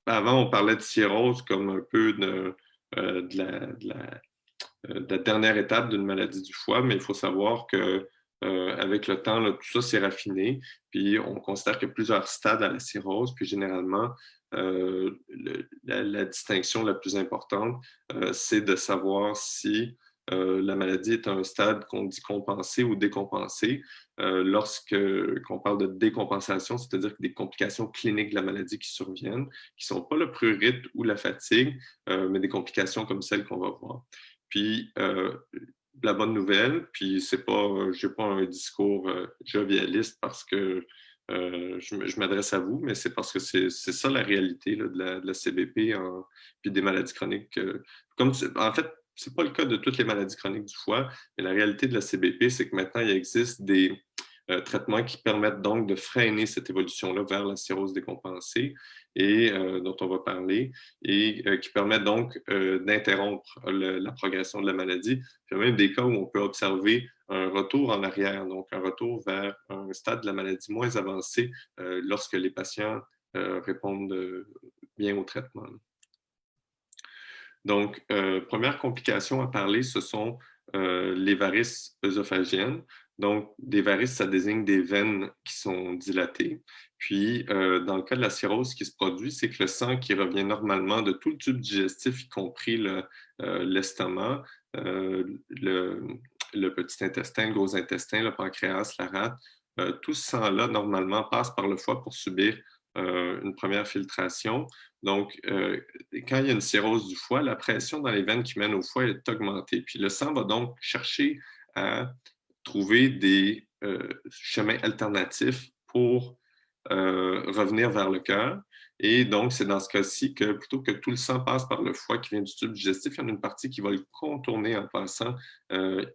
Avant, on parlait de cirrhose comme un peu de la dernière étape d'une maladie du foie, mais il faut savoir que avec le temps, là, tout ça s'est raffiné, puis on considère qu'il y a plusieurs stades à la cirrhose, puis généralement, la distinction la plus importante, c'est de savoir si la maladie est à un stade qu'on dit compensé ou décompensé. Qu'on parle de décompensation, c'est-à-dire que des complications cliniques de la maladie qui surviennent, qui ne sont pas le prurite ou la fatigue, mais des complications comme celles qu'on va voir. Puis, la bonne nouvelle, puis je n'ai pas un discours jovialiste parce que je m'adresse à vous, mais c'est parce que c'est ça la réalité là, de la CBP puis des maladies chroniques. En fait, ce n'est pas le cas de toutes les maladies chroniques du foie, mais la réalité de la CBP, c'est que maintenant, il existe des traitements qui permettent donc de freiner cette évolution-là vers la cirrhose décompensée et dont on va parler, et qui permettent donc d'interrompre la progression de la maladie. Il y a même des cas où on peut observer un retour en arrière, donc un retour vers un stade de la maladie moins avancé lorsque les patients répondent bien au traitement. Donc, première complication à parler, ce sont les varices œsophagiennes. Donc, des varices, ça désigne des veines qui sont dilatées. Puis, dans le cas de la cirrhose, ce qui se produit, c'est que le sang qui revient normalement de tout le tube digestif, y compris l'estomac, le petit intestin, le gros intestin, le pancréas, la rate, tout ce sang-là, normalement, passe par le foie pour subir une première filtration. Donc, quand il y a une cirrhose du foie, la pression dans les veines qui mènent au foie est augmentée. Puis le sang va donc chercher à trouver des chemins alternatifs pour revenir vers le cœur. Et donc, c'est dans ce cas-ci que plutôt que tout le sang passe par le foie qui vient du tube digestif, il y en a une partie qui va le contourner en passant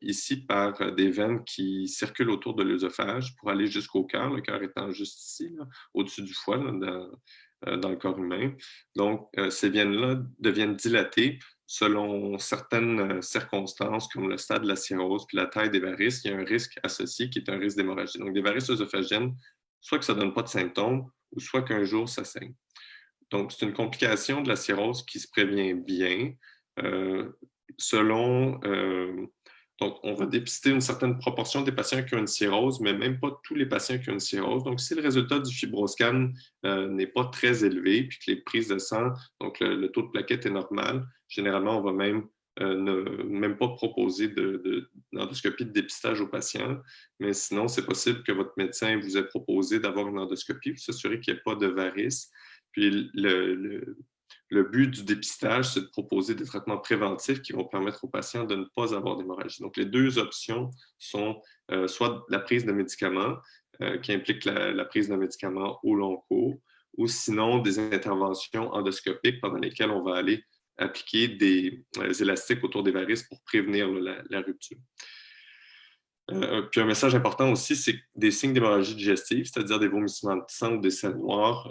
ici par des veines qui circulent autour de l'œsophage pour aller jusqu'au cœur, le cœur étant juste ici, au-dessus du foie, dans le corps humain. Donc, ces veines-là deviennent dilatées selon certaines circonstances, comme le stade de la cirrhose puis la taille des varices. Il y a un risque associé qui est un risque d'hémorragie. Donc, des varices œsophagiennes, soit que ça ne donne pas de symptômes, ou soit qu'un jour, ça saigne. Donc, c'est une complication de la cirrhose qui se prévient bien. Selon Donc, on va dépister une certaine proportion des patients qui ont une cirrhose, mais même pas tous les patients qui ont une cirrhose. Donc, si le résultat du fibroscan n'est pas très élevé, puis que les prises de sang, donc le taux de plaquettes est normal, généralement, on va même ne pas proposer d'endoscopie de dépistage aux patients. Mais sinon, c'est possible que votre médecin vous ait proposé d'avoir une endoscopie pour s'assurer qu'il n'y ait pas de varices. Puis, le but du dépistage, c'est de proposer des traitements préventifs qui vont permettre aux patients de ne pas avoir d'hémorragie. Donc, les deux options sont soit la prise de médicaments, qui implique la prise de médicaments au long cours, ou sinon des interventions endoscopiques pendant lesquelles on va aller appliquer des élastiques autour des varices pour prévenir la rupture. Puis un message important aussi, c'est que des signes d'hémorragie digestive, c'est-à-dire des vomissements de sang ou des selles noires,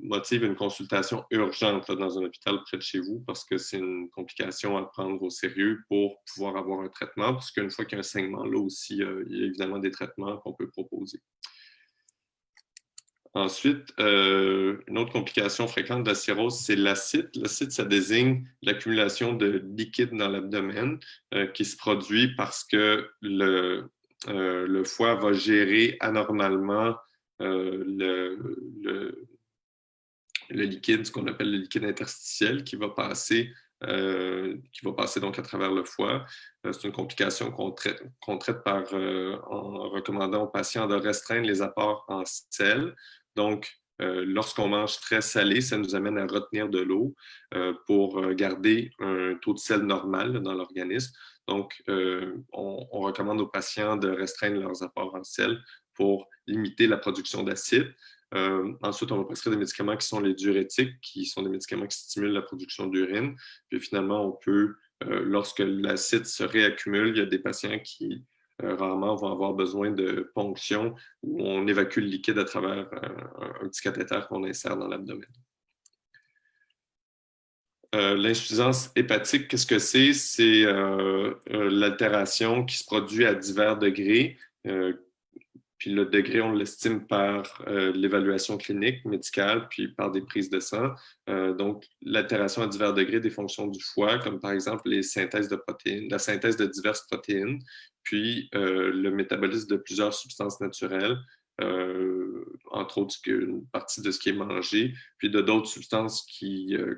motivent une consultation urgente là, dans un hôpital près de chez vous parce que c'est une complication à prendre au sérieux pour pouvoir avoir un traitement, parce qu'une fois qu'il y a un saignement, là aussi, il y a évidemment des traitements qu'on peut proposer. Ensuite, une autre complication fréquente de la cirrhose, c'est l'acide. L'acide, ça désigne l'accumulation de liquide dans l'abdomen qui se produit parce que le foie va gérer anormalement le liquide, ce qu'on appelle le liquide interstitiel, qui va passer donc à travers le foie. C'est une complication qu'on traite en recommandant aux patients de restreindre les apports en sel. Donc, lorsqu'on mange très salé, ça nous amène à retenir de l'eau pour garder un taux de sel normal dans l'organisme. Donc, on recommande aux patients de restreindre leurs apports en sel pour limiter la production d'acide. Ensuite, on va prescrire des médicaments qui sont les diurétiques, qui sont des médicaments qui stimulent la production d'urine. Puis finalement, on peut, lorsque l'acide se réaccumule, il y a des patients qui rarement vont avoir besoin de ponction où on évacue le liquide à travers un petit cathéter qu'on insère dans l'abdomen. L'insuffisance hépatique, qu'est-ce que c'est? C'est l'altération qui se produit à divers degrés. Puis le degré, on l'estime par l'évaluation clinique, médicale, puis par des prises de sang. Donc, l'altération à divers degrés des fonctions du foie, comme par exemple les synthèses de protéines, la synthèse de diverses protéines, puis le métabolisme de plusieurs substances naturelles, entre autres une partie de ce qui est mangé, puis de d'autres substances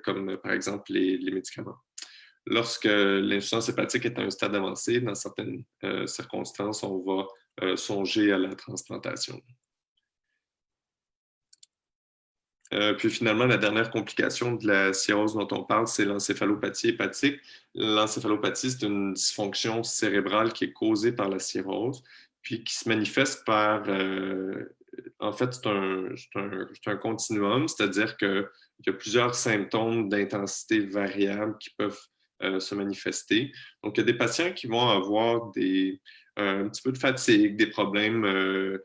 comme par exemple les médicaments. Lorsque l'insuffisance hépatique est à un stade avancé, dans certaines circonstances, on va songer à la transplantation. Puis finalement, la dernière complication de la cirrhose dont on parle, c'est l'encéphalopathie hépatique. L'encéphalopathie, c'est une dysfonction cérébrale qui est causée par la cirrhose, puis qui se manifeste par... en fait, c'est un continuum, c'est-à-dire qu'il y a plusieurs symptômes d'intensité variable qui peuvent se manifester. Donc, il y a des patients qui vont avoir un petit peu de fatigue, des problèmes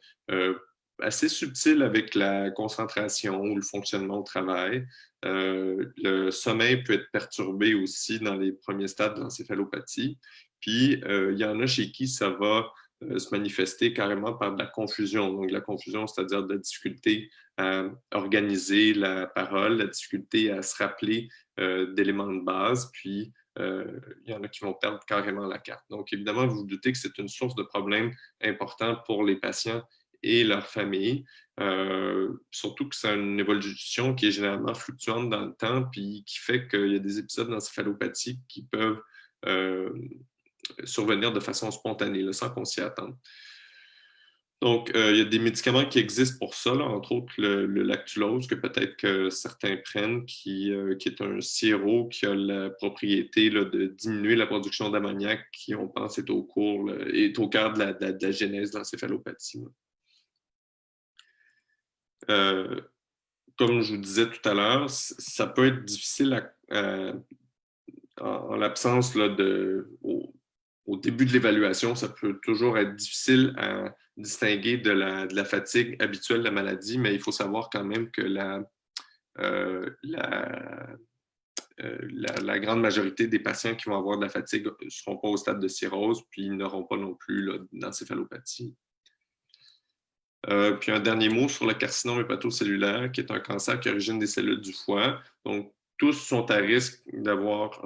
assez subtils avec la concentration ou le fonctionnement au travail. Le sommeil peut être perturbé aussi dans les premiers stades de l'encéphalopathie. Puis, il y en a chez qui ça va se manifester carrément par de la confusion. Donc, la confusion, c'est-à-dire de la difficulté à organiser la parole, la difficulté à se rappeler d'éléments de base, puis il y en a qui vont perdre carrément la carte. Donc, évidemment, vous vous doutez que c'est une source de problèmes importants pour les patients et leurs familles, surtout que c'est une évolution qui est généralement fluctuante dans le temps, puis qui fait qu'il y a des épisodes d'encéphalopathie qui peuvent survenir de façon spontanée, là, sans qu'on s'y attende. Donc, il y a des médicaments qui existent pour ça, là, entre autres le lactulose, que peut-être que certains prennent, qui est un sirop qui a la propriété là, de diminuer la production d'ammoniac, qui, on pense, est au cœur de la genèse de l'encéphalopathie. Comme je vous disais tout à l'heure, ça peut être difficile en l'absence là, au début de l'évaluation, ça peut toujours être difficile à distinguer de la fatigue habituelle de la maladie, mais il faut savoir quand même que la grande majorité des patients qui vont avoir de la fatigue ne seront pas au stade de cirrhose, puis ils n'auront pas non plus d'encéphalopathie. Puis un dernier mot sur le carcinome hépatocellulaire, qui est un cancer qui origine des cellules du foie. Donc, tous sont à risque d'avoir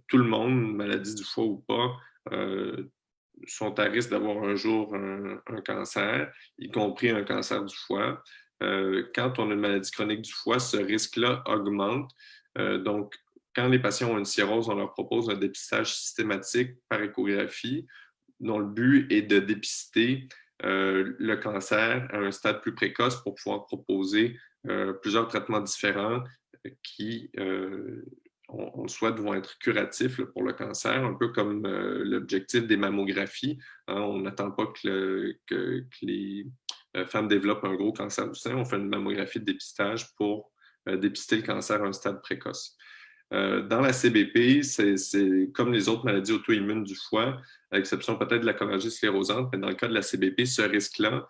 tout le monde, une maladie du foie ou pas, sont à risque d'avoir un jour un cancer, y compris un cancer du foie. Quand on a une maladie chronique du foie, ce risque-là augmente. Donc, quand les patients ont une cirrhose, on leur propose un dépistage systématique par échographie, dont le but est de dépister le cancer à un stade plus précoce pour pouvoir proposer plusieurs traitements différents qui, on le souhaite, vont être curatifs là, pour le cancer, un peu comme l'objectif des mammographies. Hein, on n'attend pas que les femmes développent un gros cancer du sein. On fait une mammographie de dépistage pour dépister le cancer à un stade précoce. Dans la CBP, c'est comme les autres maladies auto-immunes du foie, à l'exception peut-être de la chorragie sclérosante, mais dans le cas de la CBP, ce risque-là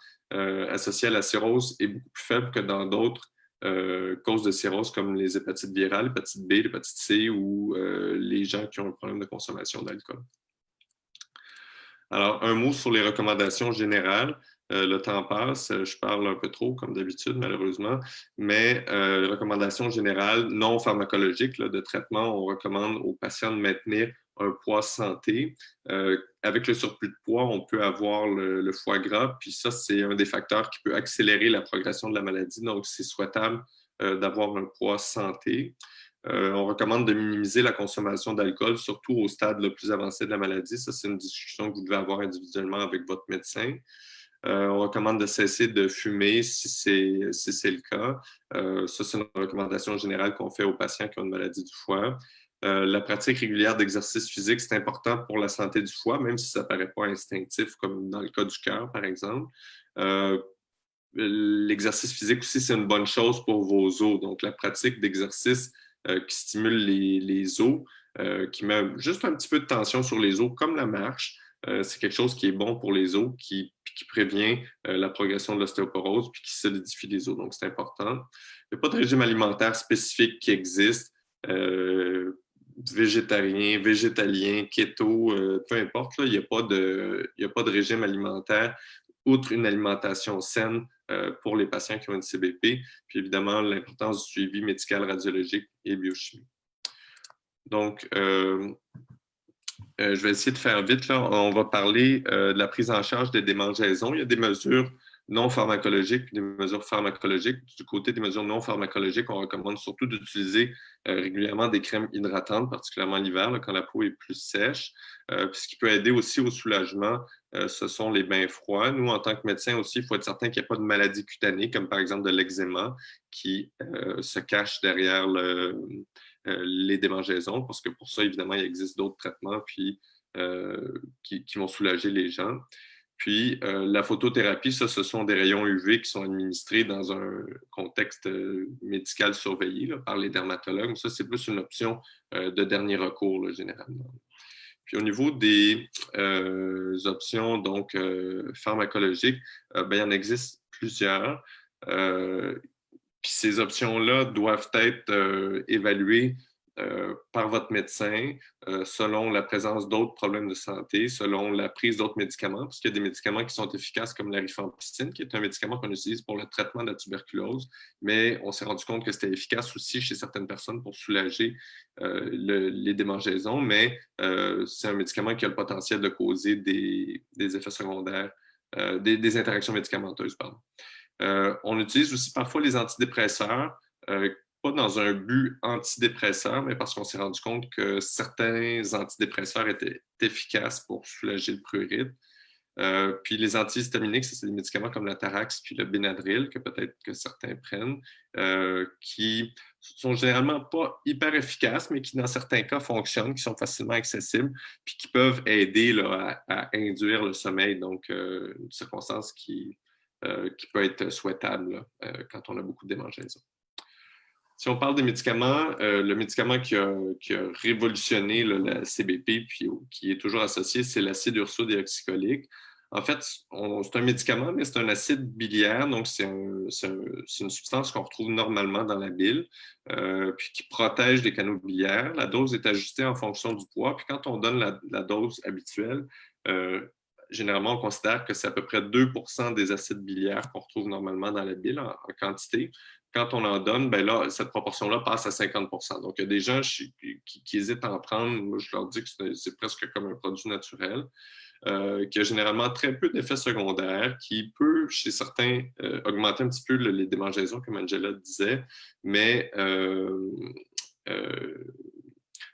associé à la cirrhose est beaucoup plus faible que dans d'autres causes de cirrhose comme les hépatites virales, l'hépatite B, l'hépatite C ou les gens qui ont un problème de consommation d'alcool. Alors, un mot sur les recommandations générales. Le temps passe, je parle un peu trop, comme d'habitude, malheureusement, mais recommandations générales non pharmacologiques là, de traitement, on recommande aux patients de maintenir un poids santé. Avec le surplus de poids, on peut avoir le foie gras, puis ça, c'est un des facteurs qui peut accélérer la progression de la maladie, donc c'est souhaitable d'avoir un poids santé. On recommande de minimiser la consommation d'alcool, surtout au stade le plus avancé de la maladie. Ça, c'est une discussion que vous devez avoir individuellement avec votre médecin. On recommande de cesser de fumer si c'est le cas. Ça, c'est une recommandation générale qu'on fait aux patients qui ont une maladie du foie. La pratique régulière d'exercice physique, c'est important pour la santé du foie, même si ça ne paraît pas instinctif, comme dans le cas du cœur, par exemple. L'exercice physique aussi, c'est une bonne chose pour vos os. Donc, la pratique d'exercice qui stimule les os, qui met juste un petit peu de tension sur les os, comme la marche, c'est quelque chose qui est bon pour les os, qui prévient la progression de l'ostéoporose puis qui solidifie les os. Donc, c'est important. Il n'y a pas de régime alimentaire spécifique qui existe. Végétarien, végétalien, keto, peu importe, là, il n'y a pas de régime alimentaire outre une alimentation saine pour les patients qui ont une CBP, puis évidemment l'importance du suivi médical, radiologique et biochimie. Donc, je vais essayer de faire vite. Là. On va parler de la prise en charge des démangeaisons. Il y a des mesures non pharmacologiques, des mesures pharmacologiques. Du côté des mesures non pharmacologiques, on recommande surtout d'utiliser régulièrement des crèmes hydratantes, particulièrement l'hiver, quand la peau est plus sèche. Ce qui peut aider aussi au soulagement, ce sont les bains froids. Nous, en tant que médecins aussi, il faut être certain qu'il n'y a pas de maladie cutanée, comme par exemple de l'eczéma, qui se cache derrière les démangeaisons, parce que pour ça, évidemment, il existe d'autres traitements puis, qui vont soulager les gens. Puis, la photothérapie, ça, ce sont des rayons UV qui sont administrés dans un contexte médical surveillé là, par les dermatologues. Ça, c'est plus une option de dernier recours, là, généralement. Puis, au niveau des options donc, pharmacologiques, il y en existe plusieurs. Puis ces options-là doivent être évaluées par votre médecin selon la présence d'autres problèmes de santé, selon la prise d'autres médicaments, parce qu'il y a des médicaments qui sont efficaces comme la rifampicine, qui est un médicament qu'on utilise pour le traitement de la tuberculose, mais on s'est rendu compte que c'était efficace aussi chez certaines personnes pour soulager les démangeaisons, mais c'est un médicament qui a le potentiel de causer des effets secondaires, des interactions médicamenteuses, pardon. On utilise aussi parfois les antidépresseurs, pas dans un but antidépresseur, mais parce qu'on s'est rendu compte que certains antidépresseurs étaient efficaces pour soulager le prurite. Puis les antihistaminiques, c'est des médicaments comme la Tarax puis le Benadryl, que peut-être que certains prennent, qui sont généralement pas hyper efficaces, mais qui dans certains cas fonctionnent, qui sont facilement accessibles, puis qui peuvent aider là, à induire le sommeil, donc une circonstance qui peut être souhaitable là, quand on a beaucoup de démangeaisons. Si on parle des médicaments, le médicament qui a révolutionné là, la CBP, puis qui est toujours associé, c'est l'acide ursodeoxycholique. En fait, c'est un médicament, mais c'est un acide biliaire, donc c'est une substance qu'on retrouve normalement dans la bile, puis qui protège les canaux biliaires. La dose est ajustée en fonction du poids, puis quand on donne la dose habituelle, généralement, on considère que c'est à peu près 2% des acides biliaires qu'on retrouve normalement dans la bile en quantité. Quand on en donne, ben là, cette proportion-là passe à 50%. Donc, il y a des gens qui hésitent à en prendre. Moi, je leur dis que c'est presque comme un produit naturel, qui a généralement très peu d'effets secondaires, qui peut, chez certains, augmenter un petit peu les démangeaisons, comme Angela disait, mais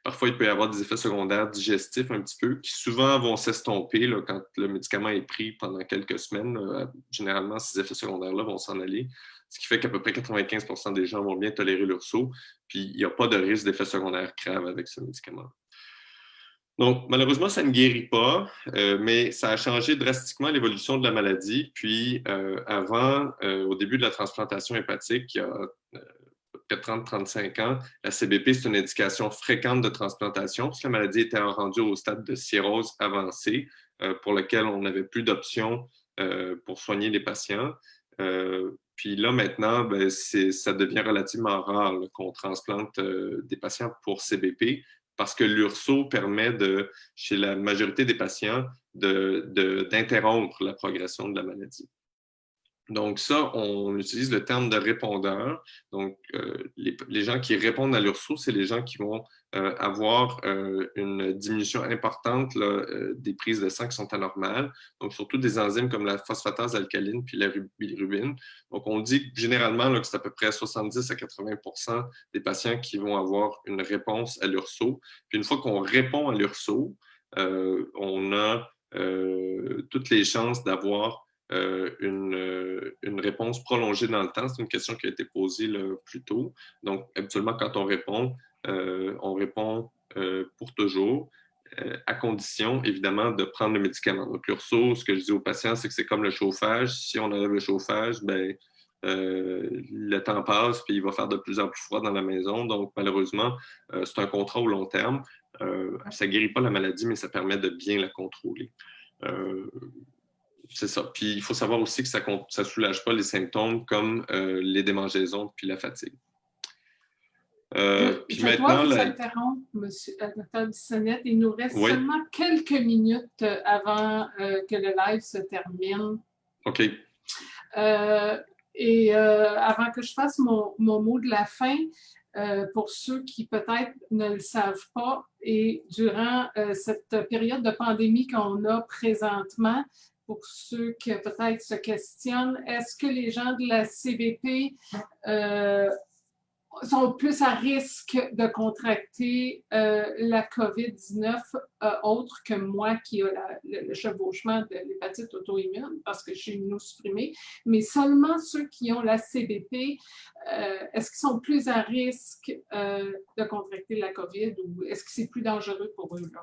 parfois, il peut y avoir des effets secondaires digestifs un petit peu, qui souvent vont s'estomper là, quand le médicament est pris pendant quelques semaines. Généralement, ces effets secondaires-là vont s'en aller, ce qui fait qu'à peu près 95% des gens vont bien tolérer l'urso, puis il n'y a pas de risque d'effets secondaires graves avec ce médicament. Donc, malheureusement, ça ne guérit pas, mais ça a changé drastiquement l'évolution de la maladie. Puis, avant, au début de la transplantation hépatique, il y a près de 30-35 ans, la CBP, c'est une indication fréquente de transplantation, parce que la maladie était rendue au stade de cirrhose avancée, pour lequel on n'avait plus d'options pour soigner les patients. Puis là, maintenant, ben, ça devient relativement rare qu'on transplante des patients pour CBP, parce que l'URSO permet, chez la majorité des patients, d'interrompre la progression de la maladie. Donc ça, on utilise le terme de répondeur. Donc, les gens qui répondent à l'URSO, c'est les gens qui vont avoir une diminution importante là, des prises de sang qui sont anormales, donc surtout des enzymes comme la phosphatase alcaline puis la bilirubine. Donc, on dit généralement là, que c'est à peu près 70 à 80% des patients qui vont avoir une réponse à l'URSO. Puis une fois qu'on répond à l'URSO, on a toutes les chances d'avoir une réponse prolongée dans le temps. C'est une question qui a été posée là, plus tôt. Donc, habituellement, quand on répond pour toujours, à condition, évidemment, de prendre le médicament. Donc, l'URSO, ce que je dis aux patients, c'est que c'est comme le chauffage. Si on enlève le chauffage, ben, le temps passe, puis il va faire de plus en plus froid dans la maison. Donc, malheureusement, c'est un contrat au long terme. Ça ne guérit pas la maladie, mais ça permet de bien la contrôler. C'est ça. Puis il faut savoir aussi que ça ne soulage pas les symptômes comme les démangeaisons puis la fatigue. Je dois vous interrompre, Dr. Bissonnette. Il nous reste seulement quelques minutes avant que le live se termine. OK. Avant que je fasse mon mot de la fin, pour ceux qui peut-être ne le savent pas, et durant cette période de pandémie qu'on a présentement, pour ceux qui peut-être se questionnent, est-ce que les gens de la CBP sont plus à risque de contracter la COVID-19 autre que moi qui a le chevauchement de l'hépatite auto-immune parce que je suis immunosupprimée, mais seulement ceux qui ont la CBP, est-ce qu'ils sont plus à risque de contracter la COVID ou est-ce que c'est plus dangereux pour eux là?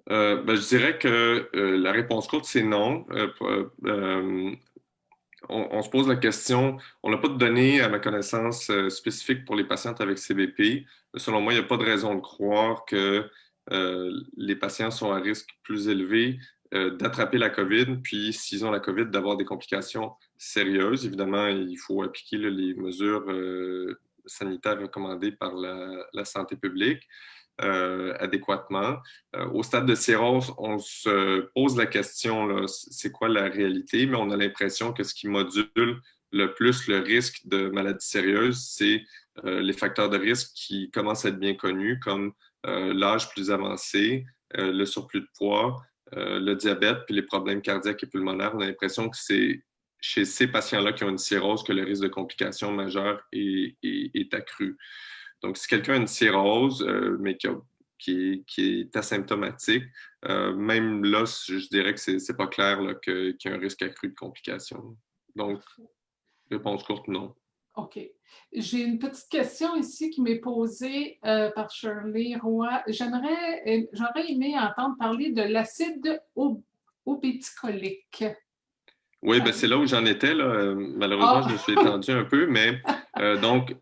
Ben, je dirais que la réponse courte, c'est non. On se pose la question, on n'a pas de données, à ma connaissance, spécifiques pour les patientes avec CBP. Selon moi, il n'y a pas de raison de croire que les patients sont à risque plus élevé d'attraper la COVID, puis s'ils ont la COVID, d'avoir des complications sérieuses. Évidemment, il faut appliquer là, les mesures sanitaires recommandées par la santé publique. Adéquatement. Au stade de cirrhose, on se pose la question, c'est quoi la réalité, mais on a l'impression que ce qui module le plus le risque de maladies sérieuses, c'est les facteurs de risque qui commencent à être bien connus, comme l'âge plus avancé, le surplus de poids, le diabète, puis les problèmes cardiaques et pulmonaires. On a l'impression que c'est chez ces patients-là qui ont une cirrhose que le risque de complications majeures est accru. Donc, si quelqu'un a une cirrhose, mais qui est asymptomatique, même là, je dirais que c'est pas clair qu'il y a un risque accru de complications. Donc, réponse courte, non. OK. J'ai une petite question ici qui m'est posée par Shirley Roy. J'aurais aimé entendre parler de l'acide obéticolique. Oui, ben c'est là où j'en étais. Là. Malheureusement, je me suis étendu un peu, mais donc,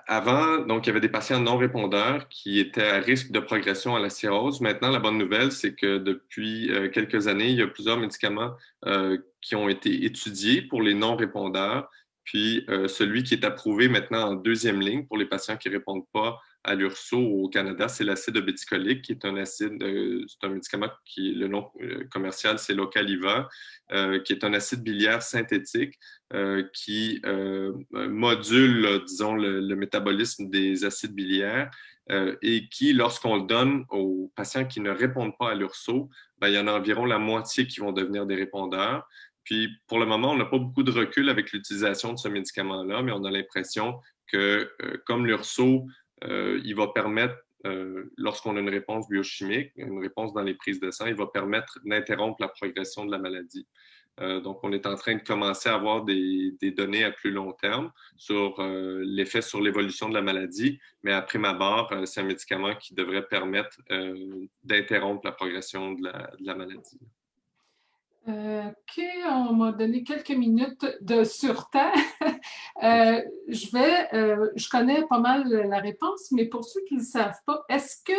avant, donc, il y avait des patients non répondeurs qui étaient à risque de progression à la cirrhose. Maintenant, la bonne nouvelle, c'est que depuis quelques années, il y a plusieurs médicaments qui ont été étudiés pour les non répondeurs. Puis, celui qui est approuvé maintenant en deuxième ligne pour les patients qui ne répondent pas à l'URSO au Canada, c'est l'acide obéticolique, qui est un acide, c'est un médicament qui, le nom commercial, c'est Localiva, qui est un acide biliaire synthétique qui module, disons, le métabolisme des acides biliaires et qui, lorsqu'on le donne aux patients qui ne répondent pas à l'URSO, ben, il y en a environ la moitié qui vont devenir des répondeurs. Puis, pour le moment, on n'a pas beaucoup de recul avec l'utilisation de ce médicament-là, mais on a l'impression que, comme l'URSO, il va permettre, lorsqu'on a une réponse biochimique, une réponse dans les prises de sang, il va permettre d'interrompre la progression de la maladie. Donc, on est en train de commencer à avoir des données à plus long terme sur l'effet sur l'évolution de la maladie, mais à prime abord, c'est un médicament qui devrait permettre d'interrompre la progression de la maladie. OK, on m'a donné quelques minutes de sur-temps. Je connais pas mal la réponse, mais pour ceux qui ne le savent pas, est-ce que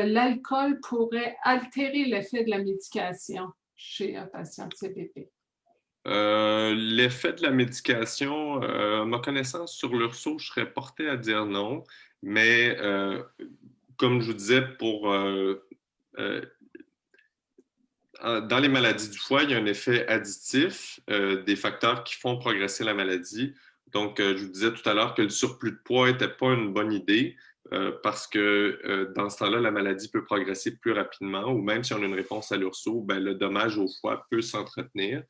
l'alcool pourrait altérer l'effet de la médication chez un patient de CBP? L'effet de la médication, à ma connaissance sur l'URSO, je serais porté à dire non, mais comme je vous disais, dans les maladies du foie, il y a un effet additif des facteurs qui font progresser la maladie. Donc, je vous disais tout à l'heure que le surplus de poids n'était pas une bonne idée parce que dans ce temps-là, la maladie peut progresser plus rapidement ou même si on a une réponse à l'URSO, ben, le dommage au foie peut s'entretenir.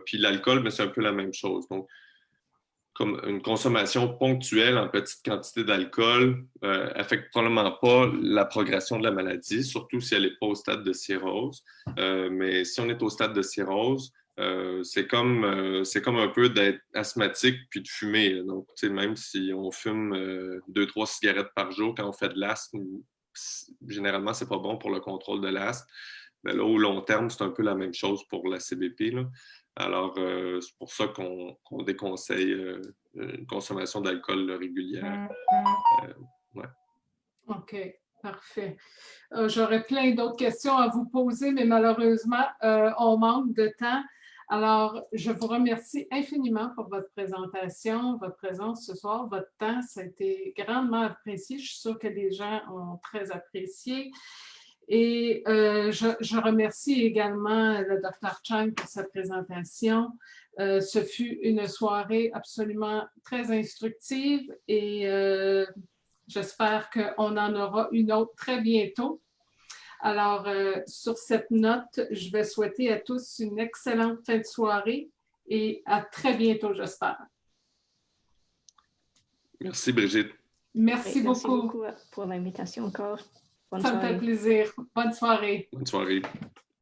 Puis l'alcool, c'est un peu la même chose. Donc, comme une consommation ponctuelle en petite quantité d'alcool affecte probablement pas la progression de la maladie, surtout si elle n'est pas au stade de cirrhose. Mais si on est au stade de cirrhose, c'est comme un peu d'être asthmatique puis de fumer. Donc, même si on fume 2-3 cigarettes par jour quand on fait de l'asthme, généralement, c'est pas bon pour le contrôle de l'asthme. Mais là, au long terme, c'est un peu la même chose pour la CBP, là. Alors, c'est pour ça qu'on déconseille une consommation d'alcool régulière. Ouais. OK, parfait. J'aurais plein d'autres questions à vous poser, mais malheureusement, on manque de temps. Alors, je vous remercie infiniment pour votre présentation, votre présence ce soir, votre temps. Ça a été grandement apprécié. Je suis sûre que les gens ont très apprécié. Et je remercie également le Dr. Chang pour sa présentation. Ce fut une soirée absolument très instructive et j'espère qu'on en aura une autre très bientôt. Alors, sur cette note, je vais souhaiter à tous une excellente fin de soirée et à très bientôt, j'espère. Merci, Brigitte. Merci Merci beaucoup. beaucoup pour l'invitation encore. Bonne Ça me soirée. fait plaisir. Bonne soirée. Bonne soirée.